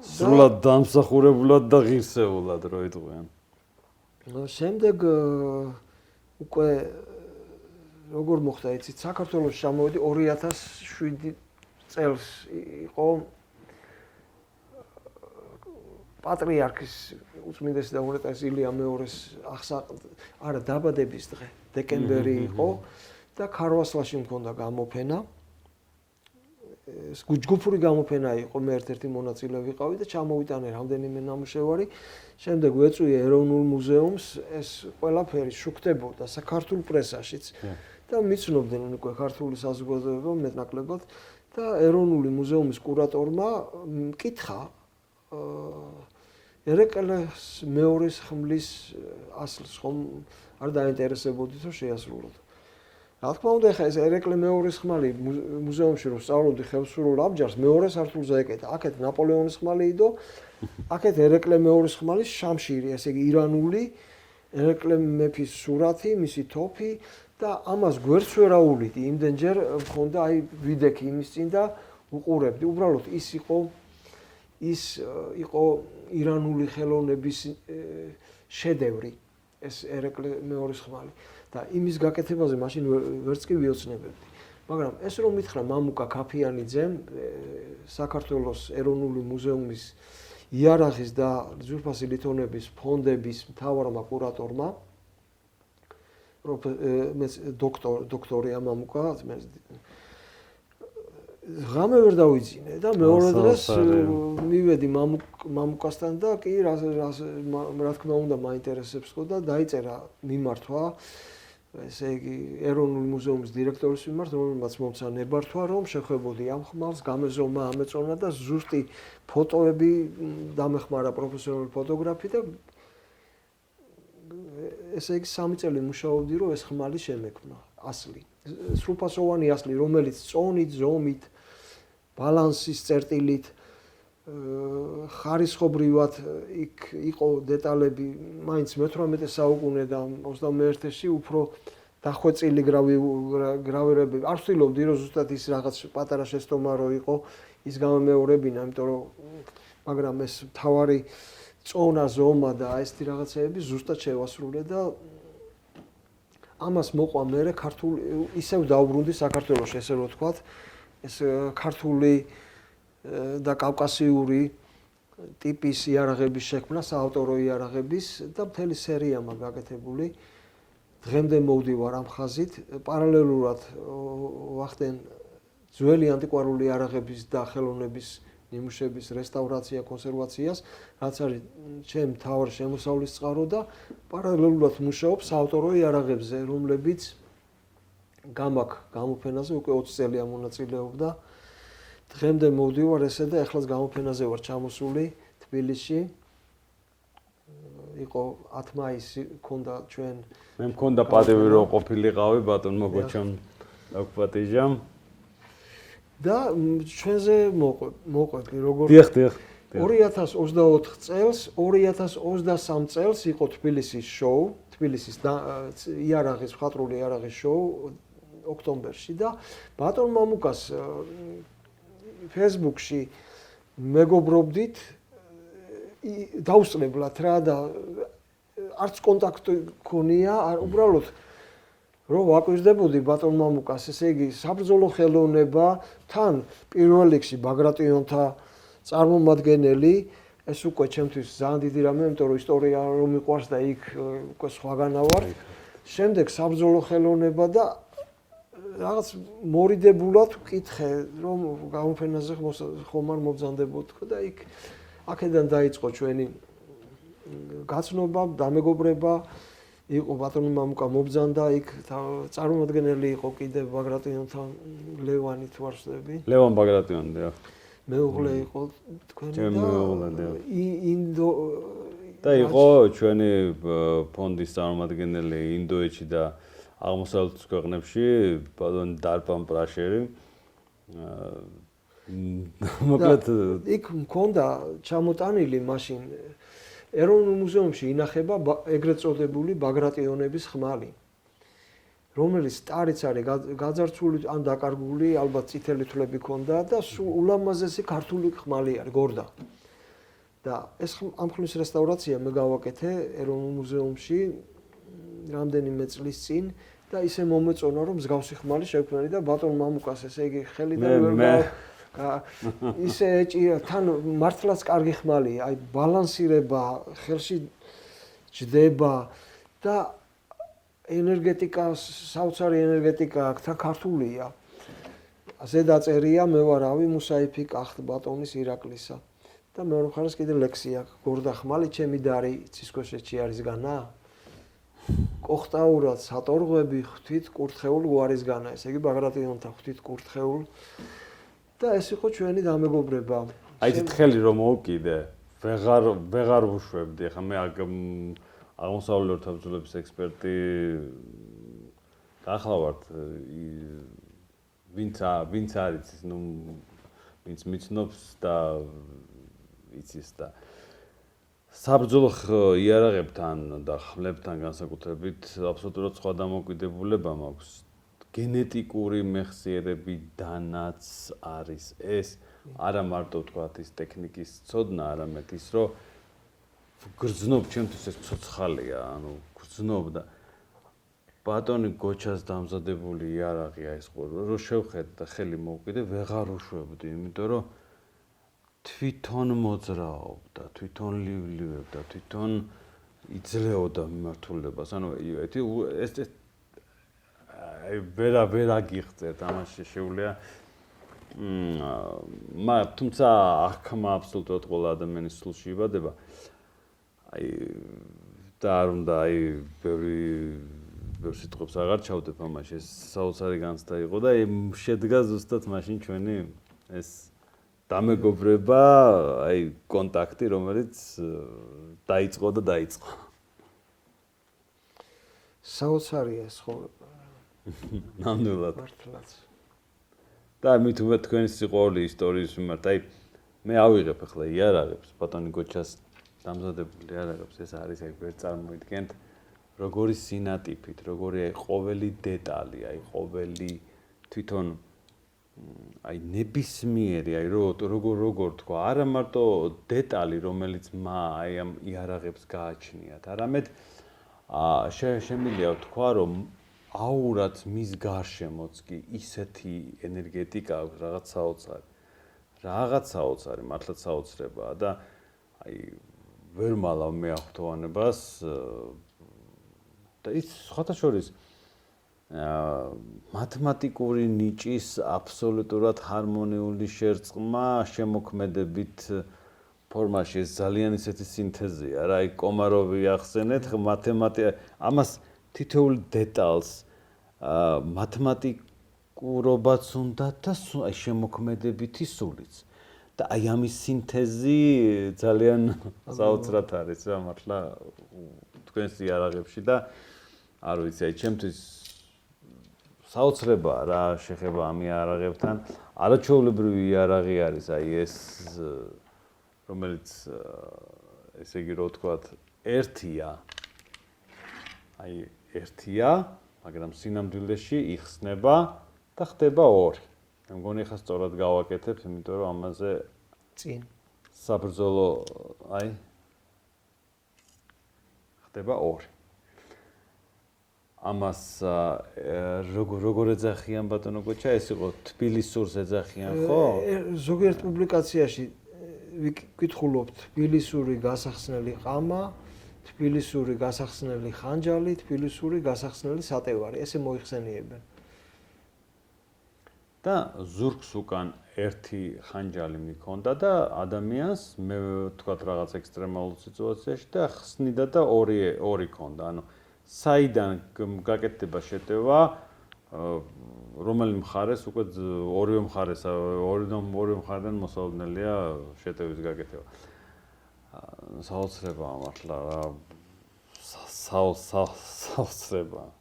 სრულად დამსახურებულად და ღირსეულად რო იტყვიან. შემდეგ უკვე როგორ მოხდა იცით, საქართველოს ჩამოვედი 2007 წელს იყო პატრიარქის უწმინდესი და უნეტარეს ილია მეორის დაბადების დღე, დეკემბერი იყო და ქარვასლაში მქონდა გამოფენა. ეს ჯგუფური გამოფენა იყო, მე ერთ-ერთი მონაწილე ვიყავი და ჩამოვიტანე რამდენიმე ნამუშევარი. შემდეგ ვეწვიე ეროვნულ მუზეუმს, ეს ყველაფერი შუქდებოდა საქართველოს პრესაშიც და მიცნობდნენ უკვე ქართული საზოგადოება მეტნაკლებად და ეროვნული მუზეუმის კურატორმა მკითხა ერეკლეს მეორის ხმლის ასლს ხომ არ დაინტერესებოდით რომ შეასრულოთ. რა თქმა უნდა, ხა ეს ერეკლე მეორის ხმალი მუზეუმში რომ სწავლობდი ხელსურულ აბჯარს, მეორე სართულზე ეკეთა. აქეთ ნაპოლეონის ხმალი იდო, აქეთ ერეკლე მეორის ხმალის შამშირი, ესე იგი ირანული ერეკლე მეფის სურათი, მისი თოფი და ამას გვერდს ვერაულიდი. იმდენჯერ მქონდა აი ვიდექი იმის წინ და უყურებდი. უბრალოდ ის იყო ირანული ხელოვნების შედევრი, ეს ერეკლე მეორის ხმალი. და იმის გაკეთებაზე მაშინ ვერც კი ვიოცნებებდი. მაგრამ ეს რომ მითხრა მამუკა ქაფიანიძემ, საქართველოს ეროვნული მუზეუმის იარაღის და ძვირფასი ლითონების ფონდების მთავარმა კურატორმა, დოქტორია მამუკა, ღამე ვერ დავიძინე და მეორე დღეს მივედი მამუკასთან და კი რა თქმა უნდა მაინტერესებს ხო და დაიწერა მიმართვა ესე იგი ეროვნული მუზეუმის დირექტორის მიმართ, რომელმაც მომცა ნებართვა, რომ შეხვებოდი ამ ხმალს, გამეზომა ამეწონა და ზუსტი ფოტოები დამეხმარა პროფესიონალი ფოტოგრაფი და ესე იგი 3 წელი მუშაობდი, რომ ეს ხმალი შემექმნა, ასლი. სრულფასოვანი ასლი, რომელიც წონით, ზომით, ბალანსის წერტილით, ხარისხობრივად იქ იყო დეტალები, მაინც მე-18 საუკუნე და 21-ში უფრო დახვეწილი გრავირებები. არ ვცდილობდი, რომ ზუსტად ის რაღაც პატარა შეცდომა რო იყო, ის გამომეორებინა, იმიტომ რომ მაგრამ ეს თავარი წონა, ზომა და ესეთი რაღაცეები ზუსტად შევასრულე და ამას მოყვა მე ქართული ისევ დაუბრუნდი საქართველოში, ესე რომ ვთქვათ, ეს ქართული და კავკასიური ტიპის იარაღების შექმნა, საავტორო იარაღების და მთელი სერია მაქვს გაკეთებული. დღემდე მოვდივარ ამ ხაზით, პარალელურად ვახდენ ძველი ანტიკვარული იარაღების და ხელოვნების ნიმუშების რესტავრაცია, კონსერვაციას, რაც არის ჩემ მთავარ შემოსავლის წყარო და პარალელურად მუშაობ საავტორო იარაღებზე, რომლებიც გამაქვს გამოფენაზე უკვე 20 წელია მონაწილეობდა. დღემდე მოვდივარ ესე და ახლაც გამოფენაზე ვარ ჩამოსული თბილისში. იყო 10 მაისი მქონდა ჩვენ. მე მქონდა პატივი რომ ყოფილიყავი ბატონო გოჩამ დაგპატიჟამ. და ჩვენზე მოყვები როგორ დიახ 2024 წელს 2023 წელს იყო თბილისის შოუ, თბილისის იარაღის მხატვრული იარაღის შოუ ოქტომბერში და ბატონ მამუკას Facebook-ში მეგობრობდით დაუსწრებლად რა და არც კონტაქტი გქონია, უბრალოდ რომ ვაკვირდებოდი ბატონ მამუკას, ესე იგი საბრძოლო ხელოვნება თან პირველ რიგში ბაგრატიონთა წარმომადგენელი ეს უკვე ჩემთვის ძალიან დიდი რამე, იმიტომ რომ ისტორია რომ მიყვარს და იქ უკვე სხვაგანა ვარ. შემდეგ საბრძოლო ხელოვნება და რაღაც მორიდებულად ვკითხე, რომ გამოფენაზე ხომ არ მობრძანდებოდ და იქ აქედან დაიწყო ჩვენი გაცნობა, დამეგობრება. იყო ბატონი მამუკა მობრძანდა იქ წარმომადგენელი იყო კიდევ ბაგრატიონთან ლევანი თუ არ ვსწრები. ლევან ბაგრატიონი, ხო. მეუღლე იყო თქვენი და ინდო და იყო ჩვენი ფონდის წარმომადგენელი ინდოეთში და აღმოსავლეთის ქვეყნებში ბატონი დარპან პრაშერი. მოკლედ იქ მქონდა ჩამოტანილი მაშინ ეროვნულ მუზეუმში ინახება ეგრეთ წოდებული ბაგრატიონების ხმალი, რომელიც старიც არის გაძარცვული ან დაკარგული, ალბათ წითელი თვლები ქონდა და ულამაზესი ქართული ხმალი არის, გორდა. და ეს ამ ხმლის რესტავრაცია მე გავაკეთე ეროვნულ მუზეუმში რამდენიმე წლის წინ და ისე მომეწონა რომ მსგავსი ხმალი შევქმნი და ბატონ მამუკას ესე იგი ხელიდან ვერ ისე ეჭირა თან მართლაც კარგი ხმალია, აი ბალანსირება, ხელში ჯდება და ენერგეტიკა, საოცარი ენერგეტიკა აქ თან ქართულია. ზედაწერია მე ვარავი მუსაიფი კახტ ბატონის ირაკლისა. და მეორე მხარეს კიდე ლექსია გორდა ხმალი ჩემი დარი ცისქვეშეთში არის განა. კოხტაურად სატორღვები ღვთით კურთხეულ გვარისგანა. ესე იგი ბაგრატიონთან ღვთით კურთხეულ და ეს იყო ჩვენი დამეგობრება. აი თხელი რომ მოვკიდე, ვეღარ ვუშვებდი. ახლა მე აღმოსავლური ორთაბრძოლების ექსპერტი ახლა ვართ ვინც არის ის ნუ ვინც მიცნობს და იცის და საბრძოლო იარაღებთან და ხმლებთან განსაკუთრებით აბსოლუტურად სხვა დამოკიდებულება მაქვს. გენეტიკური მეხსიერებიდანაც არის ეს არა მარტო ვთქვათ ის ტექნიკის ცოდნა, არამედ ის რომ გრძნობ ჩემთვის ეს ცოცხალია, ანუ გრძნობ და ბატონი გოჩას დამზადებული იარაღია ეს რო შევხედე და ხელი მოვკიდე, ვეღარ უშვებდი, იმიტომ რომ თვითონ მოძრაობდა, თვითონ ლივლივებდა, თვითონ იძლეოდა მიმართულებას. ანუ ეს ვერ აგიღწევთ ამაში შეუძლია თუმცა აღქმა აბსოლუტურად ყველა ადამიანის სულში იბადება. აი და არ უნდა ბევრ სიტყვებს აღარ ჩავდებ ამაში, ეს საოცარი განცდა იყო და შედგა ზუსტად მაშინ ჩვენი ეს დამეგობრება, აი კონტაქტი, რომელიც დაიწყო და დაიწყო. საოცარია ცხოვრება. ნამდვილად. მართლაც. და მით უმეტ თქვენი სიყვარული ისტორიის მიმართ, აი მე ავიღებ ახლა იარაღებს, ბატონი გოჩას დამზადებული იარაღებს, ეს არის აი ვერ წარმოიდგენთ როგორი სინატიფით, როგორი აი ყოველი დეტალი, აი ყოველი თვითონ აი ნებისმიერი, აი როგორ თქვა, არა მარტო დეტალი, რომელიც აი ამ იარაღებს გააჩნიათ, არამედ შემიძლია ვთქვა, რომ აურაც მის გარშემოც კი ისეთი ენერგეტიკა აქვს, რაღაც საოცარი, მართლაც საოცრებაა და აი ვერ მალავ მე აღფრთოვანებას და ის სხვათა შორის მათემატიკური ნიჭის აბსოლუტურად ჰარმონიული შერწყმა შემოქმედებით ფორმაში ეს ძალიან ისეთი სინთეზია რა, აი კომაროვი ახსენეთ, მათემატიკა ამას თითოეულ დეტალს მათემატიკურობაც უნდა და აი შემოქმედებითი სულიც. და აი ამის სინთეზი ძალიან საოცრად არის რა მართლა თქვენს იარაღებში და არ ვიცი, აი ჩემთვის საოცრებაა რა შეხება ამ იარაღებთან. არაჩვეულებრივი იარაღი არის აი ეს რომელიც ესე იგი რო ვთქვათ ერთია. აი ერთია, მაგრამ სინამდვილეში იხსნება და ხდება ორი. მე მგონი ხა სწორად გავაკეთებ, იმიტომ რომ ამაზე წინ საბრძოლო აი ხდება ორი. ამას როგორ ეძახიან ბატონო გოჩა, ეს იყო თბილისურს ეძახიან, ხო? ზოგიერთ პუბლიკაციაში ვიკითხულობთ თბილისური გასახსნელი ყამა, თბილისური გასახსნელი ხანჯალი, თბილისური გასახსნელი სატევარი. ესე მოიხსენიებენ. და ზურგს უკან ერთი ხანჯალი მიქონდა და ადამიანს მე ვთქვათ რაღაც ექსტრემალურ სიტუაციაში და ხსნიდა და ორი ქონდა. ანუ საიდან გაკეთდება შეტევა, რომელი მხარეს უკვე ორივე მხარეს ორივე მხრიდან მოსალოდნელია შეტევის გაკეთება. საოცრებაა მართლა რა. საოცრებაა.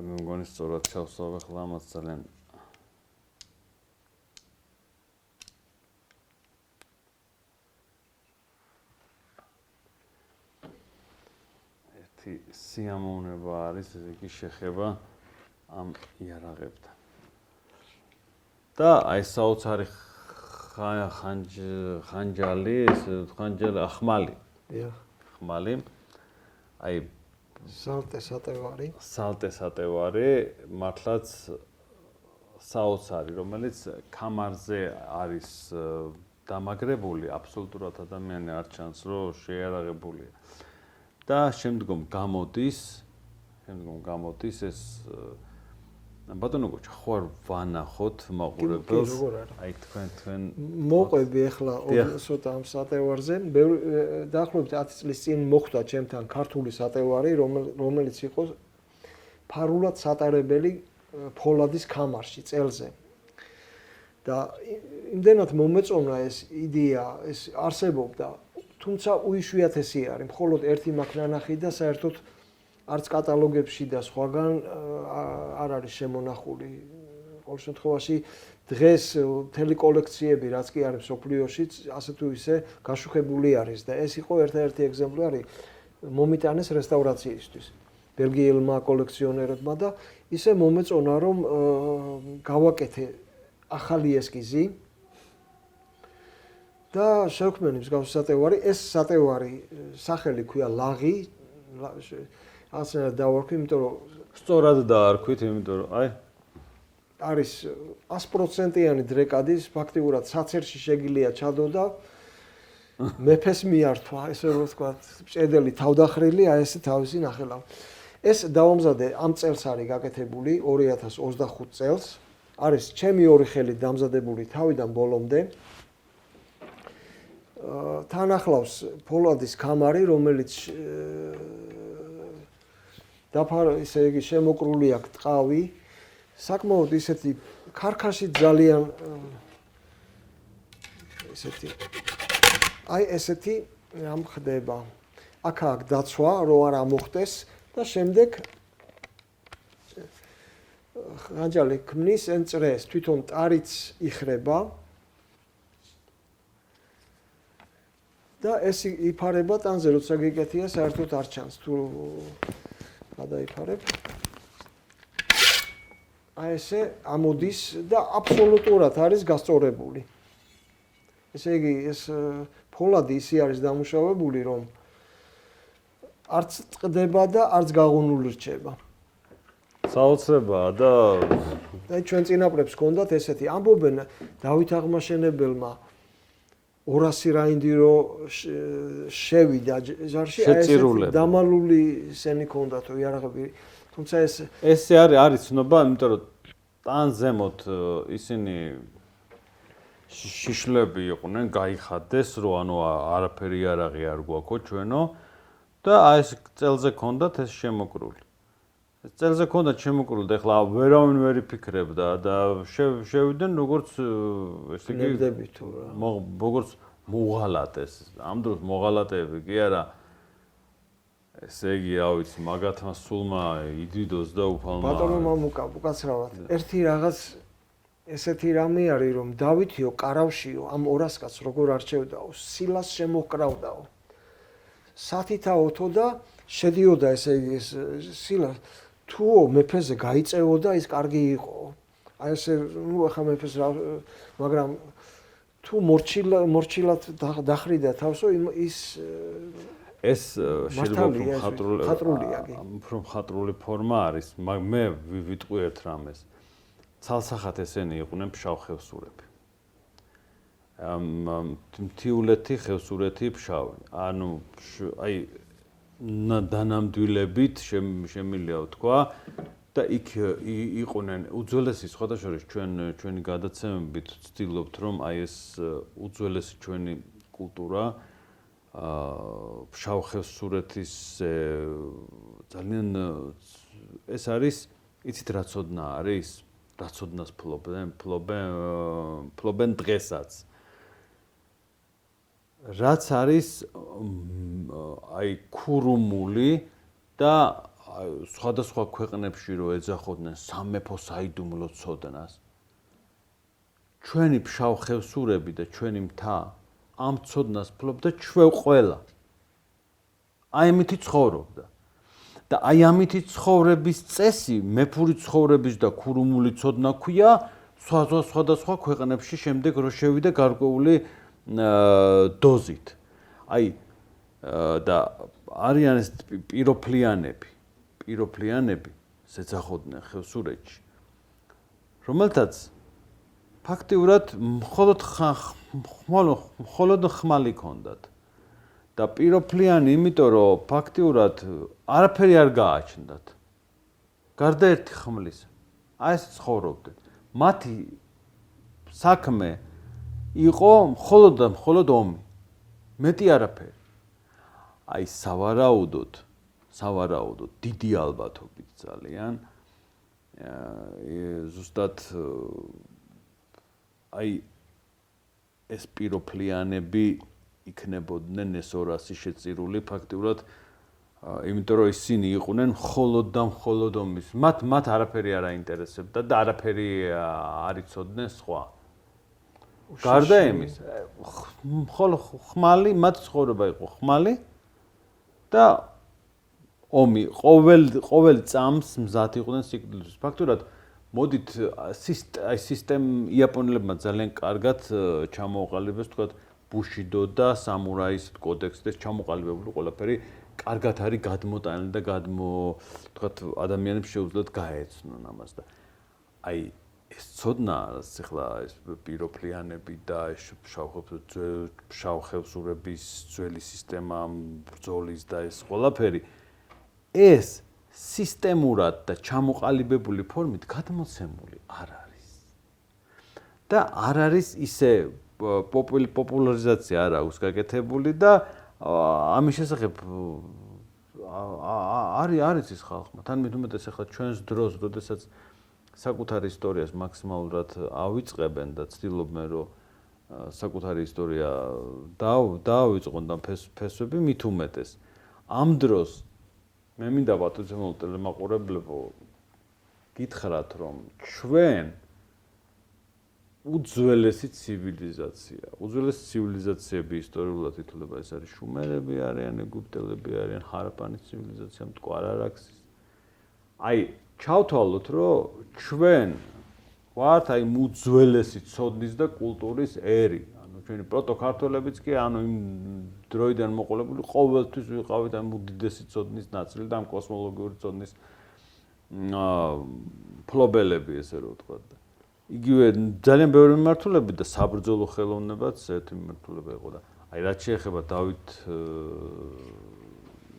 მე მგონი სწორად ჩავსვავ ახლა ამას ძალიან ერთი სიამოვნება არის იგი შეხება ამ იარაღებთან. და აი საოცარი ხანჯალი, ხმალი. დიახ. ხმალი. აი სალტე სატევარი მართლაც საოცარი, რომელიც კამარზე არის დამაგრებული, აბსოლუტურად ადამიანი არ ჩანს, რომ შეიარაღებულია. და შემდგომ გამოდის ეს ბატონო გოჩა, ხო არ ვანახოთ მაყურებელს? აი თქვენ მოყვები ახლა ცოტა ამ სატევარზე. დაახლოებით 10 წლის წინ მოხვდა ჩემთან ქართული სატევარი, რომელიც იყო ფარულად სატარებელი ფოლადის კამარში წელზე. და იმდენად მომეწონა ეს იდეა, ეს არსებობდა, თუმცა უიშვიათესი არის, მხოლოდ ერთი მაქვს ნანახი და საერთოდ არც კატალოგებში და სხვაგან არ არის შემონახული. ყოველ შემთხვევაში დღეს მთელი კოლექციები, რაც კი არის მსოფლიოში, ასე თუ ისე გაშუქებული არის და ეს იყო ერთ-ერთი ეგზემპლარი მომიტანეს რესტავრაციისთვის ბელგიელმა კოლექციონერებმა და ისე მომეწონა, რომ გავაკეთე ახალი ესკიზი და შევქმნი მსგავსი სატევარი. ეს სატევარი სახელი ქვია ლაღი. ასე დავარქვი, იმიტომ რომ სწორად დაარქვით, იმიტომ რომ აი არის 100%-იანი დრეკადის, ფაქტიურად საცერში შეგიძლია ჩადო და მეფეს მიართვა, ესე რომ ვთქვათ, ჭედელი თავდახრილი, აი ესე თავისი ნახელა. ეს დავამზადე ამ წელს არის გაკეთებული 2025 წელს. არის ჩემი ორი ხელით დამზადებული თავიდან ბოლომდე. თან ახლავს ფოლადის კამარი, რომელიც ისე იგი შემოკრული აქვს ტყავი. საკმაოდ ისეთი ქარქაში ძალიან ესეთი რამ ხდება. აქ დაცვა, რომ არ ამოხდეს და შემდეგ ხანჯალი ქმნის ენწრეს, თვითონ ტარიც იხრება. და ეს იფარება ტანზე, როცა გიკეთია, საერთოდ არ ჩანს თუ გადაიფარებ. აი ესე ამოდის და აბსოლუტურად არის გასწორებული. ესე იგი, ეს ფოლადი ისე არის დამუშავებული, რომ არც წყდება და არც გაღუნული რჩება. საოცრებაა და ჩვენ წინაპრებს ჰქონდათ ესეთი ამბობენ დავით აღმაშენებელმა 200 რაინდი რო შევიდა ჟარში, აი ეს დამალული სენი ჰქონდათო იარაღები. თუმცა ესე არის ცნობა, იმიტომ რომ თან ზემოთ ისინი შიშლები იყვნენ, გაიხადეს, რომ ანუ არაფერი იარაღი არ გვაქვს ჩვენო და აი ეს წელზე ჰქონდათ ეს შემოკრული. ეს წელზე ჰქონდათ შემოკრული და ეხლა ვერავინ ვერ იფიქრებდა და შევიდნენ როგორც ესე იგი ნებდები თუ რა. როგორც მოღალატეს. ამ დროს მოღალატეები კი არა ესე იგი, რა ვიცი, მაგათმა სულმა იდიდოს და უფალმა. ბატონო მამუკა, უკაცრავად. ერთი რაღაც ესეთი რამე არის, რომ დავითიო კარავშიო ამ 200 კაცს როგორ არჩევდაო, სილას შემოჰკრავდაო. სათითაოთო და შედიოდა ესე იგი ეს სილა თუო მეფეზე გაიწევოდა, ის კარგი იყო. აი ესე, ნუ ახლა მეფეს რა, მაგრამ თუ მორჩილად დახრიდა თავსო, ის ეს შეიძლება უფრო მხატვრული ფორმა არის, მე ვიტყვი ერთ რამეს. ცალსახად ესენი იყვნენ ფშავ ხევსურები. მთიულეთი, ხევსურეთი, ფშავი. ანუ აი დანამდვილებით შემილია ვთქვა და იქ იყვნენ უძველესი სხვადასხვა ჩვენი გადაცემებით ვცდილობთ რომ აი ეს უძველესი ჩვენი კულტურა ფშავ ხევსურეთის ძალიან ეს არის იცით რა ცოდნა არის რა ცოდნას ფლობენ დღესაც რაც არის აი ქურუმული და სხვადასხვა ქვეყნებში რო ეძახოდნენ სამეფო საიდუმლო ცოდნას ჩვენი ფშავ ხევსურები და ჩვენი მთა ამ ცოდნას ფლობდა ჩვენ ყველა აი ამითი ცხოვრობდა და აი ამითი ცხოვრების წესი მეფური ცხოვრების და ქურუმული ცოდნა ქვია სხვადასხვა ქვეყნებში შემდეგ რო შევიდა გარკვეული დოზით აი და არიან ეს პიროფლიანები ზეძახოდნენ ხევსურეთში რომელთაც ფაქტიურად მხოლოდ ხმალი ჰქონდათ და პიროფლიანი იმიტომ რომ ფაქტიურად არაფერი არ გააჩნდათ გარდა ერთი ხმლისა აი ეს ცხოვრობდნენ მათი საქმე იყო მხოლოდ ომი მეტი არაფერი აი სავარაუდოდ დიდი ალბათობით ძალიან ზუსტად აი ეს პიროფლიანები იქნებოდნენ ეს 200 შეწირული ფაქტიურად იმიტომ რომ ისინი იყვნენ მხოლოდ ომის მათ არაფერი არ აინტერესებდა და არაფერი არ იცოდნენ სხვა გარდა იმის ხმალი მათ ცხოვრება იყო ხმალი და ომი ყოველ წამს მზად იყვნენ სიკვდილისთვის ფაქტურად მოდით აი იაპონელებმა ძალიან კარგად ჩამოყალიბეს თქვათ ბუშიდო და სამურაის კოდექსი და ჩამოყალიბებული ყველაფერი კარგად არის გადმოტანილი და თქვათ ადამიანებს შეუძლიათ გაეცნონ ამას და აი ეს ცოდნა ახლა ეს პიროფლიანები და ფშავ ხევსურების ძველი სისტემა ბრძოლის და ეს ყველაფერი ეს სისტემურად და ჩამოყალიბებული ფორმით გადმოცემული არ არის და არ არის ისე პოპულარიზაცია არ აქვს გაკეთებული და ამის შესახებ არის ის ხალხმა თან მეტუმეტეს ახლა ჩვენს დროს როდესაც საკუთარი ისტორიას მაქსიმალურად ავიწყებენ და ცდილობენ რომ საკუთარი ისტორია დაავიწყონ და ფესვები მით უმეტეს ამ დროს მე მინდა ბატონო ტელემაყურებლებო გითხრათ რომ ჩვენ უძველესი ცივილიზაციები ისტორიულად ითვლება ეს არის შუმერები არიან ეგვიპტელები არიან ჰარაპანის ცივილიზაცია მტკვარ-არაქსის აი ჩავთვალოთ რომ ჩვენ ვართ აი უძველესი ცოდნის და კულტურის ერი ანუ ჩვენი პროტოქართველებიც კი ანუ იმ დროიდან მოყოლებული ყოველთვის ვიყავით ამ უდიდესი ცოდნის ნაწილი და ამ კოსმოლოგიური ცოდნის ფლობელები ესე რომ ვთქვათ და იგივე ძალიან ბევრი მიმართულებით და საბრძოლო ხელოვნებაც ერთი მიმართულება იყო და აი რაც შეეხება დავით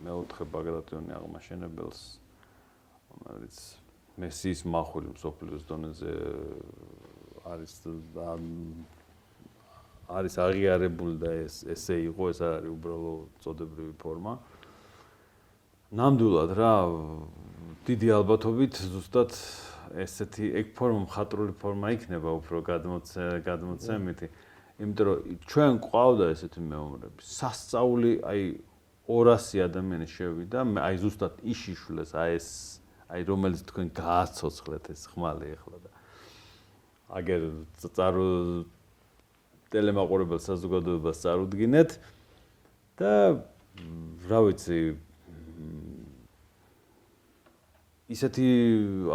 მეოთხე ბაგრატიონი აღმაშენებელს რომელიც მესიის მახვილი მსოფლიოს დონეზე არის აღიარებული და ესე იყო ეს არ არის უბრალოდ წოდებრივი ფორმა ნამდვილად რა დიდი ალბათობით ზუსტად ესეთი ეგ ფორმა მხატვრული ფორმა იქნება უფრო გადმოცემითი იმიტომ რომ ჩვენ ყავდა ესეთი მეომრები სასწაული აი 200 ადამიანი შევიდა აი ზუსტად იშიშვლეს აი რომელიც თქვენ გააცოცხლეთ ეს ხმალი ახლა და აგერ ტელემაყურებელ საზოგადოებას წარუდგინეთ და რა ვიცი ისეთი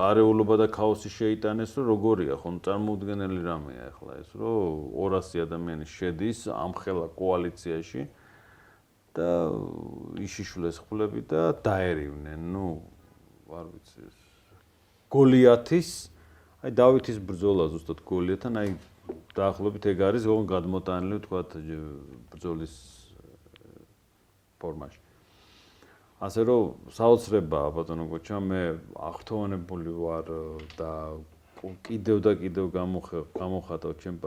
არეულობა და ქაოსი შეიტანეს რომ როგორია ხო წარმოუდგენელი რამეა ახლა ეს რომ 200 ადამიანი შედის ამხელა კოალიციაში და იშიშვლეს ხვლები და დაერივნენ ნუ არ ვიცი გოლიათის აი დავითის ბრძოლა ზუსტად გოლიათთან, აი დაახლოებით ეგ არის ოღონდ გადმოტანილი თქვათ ბრძოლის ფორმაში. ასე რომ საოცრებაა ბატონო გოჩა, მე აღფრთოვანებული ვარ და კიდევ და კიდევ გამოხატავ ჩემ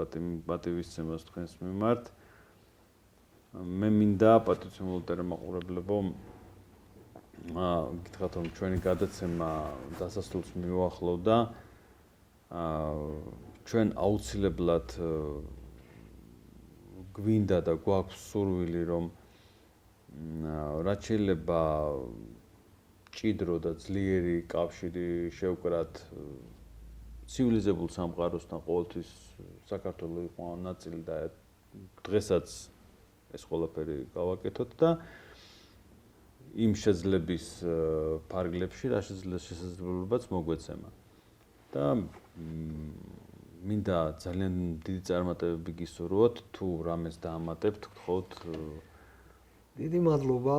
პატივისცემას თქვენს მიმართ. მე მინდა პატივისცემულ ტელემაყურებლებო გითხრათ რომ ჩვენი გადაცემა დასასრულს მივუახლოვდა. ჩვენ აუცილებლად გვინდა და გვაქვს სურვილი რომ რაც შეიძლება ჭიდრო და ძლიერი კავშირი შევკრათ ცივილიზებულ სამყაროსთან ყოველთვის საქართველოს იყო ნაწილი და დღესაც ეს ყველაფერი გავაკეთოთ და იმ შეძლების ფარგლებში რა შესაძლებლობაც მოგვეცემა. და მინდა ძალიან დიდი წარმატებები გისურვოთ თუ რამეს დაამატებთ, გთხოვთ. დიდი მადლობა.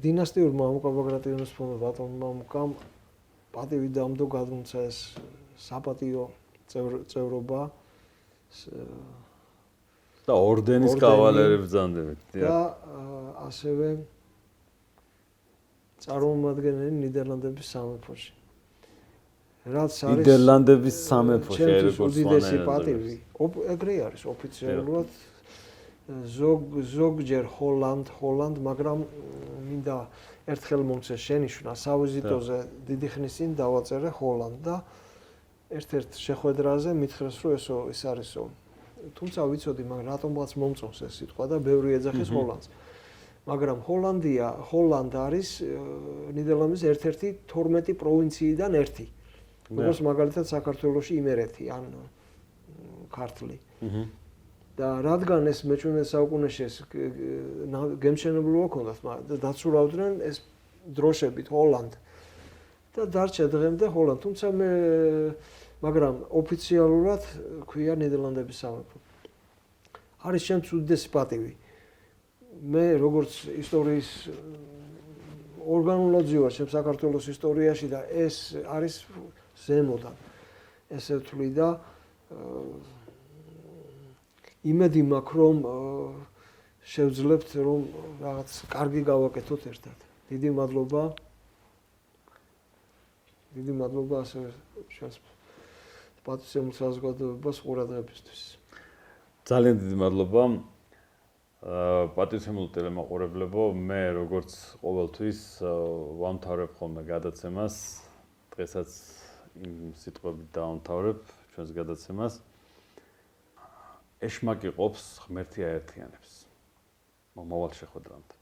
დინასტიურ მამუკა ბაგრატიონის ფონდ ბატონ მამუკამ პატივი დამდო გადმოცა ეს საპატიო წევრობა და ორდენის კავალერი ბრძანდებით. და ასევე წარმომადგენელი ნიდერლანდების სამეფოში. რაც არის ნიდერლანდების სამეფოში როგორც უდიდესი პატივი. ეგრე არის ოფიციალურად ზოგჯერ ჰოლანდ, მაგრამ მინდა ერთხელ მომცეს შენიშვნა სავიზიტოზე დიდი ხნის წინ დავაწერე ჰოლანდ და ერთ-ერთ შეხვედრაზე მითხრეს რომ ეს არისო. თუმცა ვიცოდი, მაგრამ რატომღაც მომწონს ეს სიტყვა და ბევრი ეძახის ჰოლანდს. მაგრამ ჰოლანდ არის ნიდერლანდის ერთ-ერთი 12 პროვინციიდან ერთი. როგორც მაგალითად საქართველოში იმერეთი ან ქართლი. და რადგან ეს მე-17 საუკუნეში ეს გემშენებლობა ჰქონდათ, დაცურავდნენ ეს დროშებით ჰოლანდ და დარჩა დღემდე ჰოლანდ. თუმცა მაგრამ ოფიციალურად ქვია ნიდერლანდების სამეფო. არის ჩემთვის უდიდესი პატივი. მე როგორც ისტორიის ორგანულად ძივა ჩემ საქართველოს ისტორიაში და ეს არის ზემოდან. ესე ვთვლი და იმედი მაქვს რომ შევძლებთ რომ რაღაც კარგი გავაკეთოთ ერთად. დიდი მადლობა. დიდი მადლობა ასევე ჩვენს პატივისცემულ საზოგადოებას ყურადღებისთვის. ძალიან დიდი მადლობა. პატივისცემულ ტელემაყურებლებო, მე როგორც ყოველთვის ვამთავრებ ხოლმე გადაცემას. დღესაც იმ სიტყვებით დავამთავრებ ჩვენს გადაცემას. ეშმაკი ყოფს, ღმერთი აერთიანებს. მომავალ შეხვედრამდე.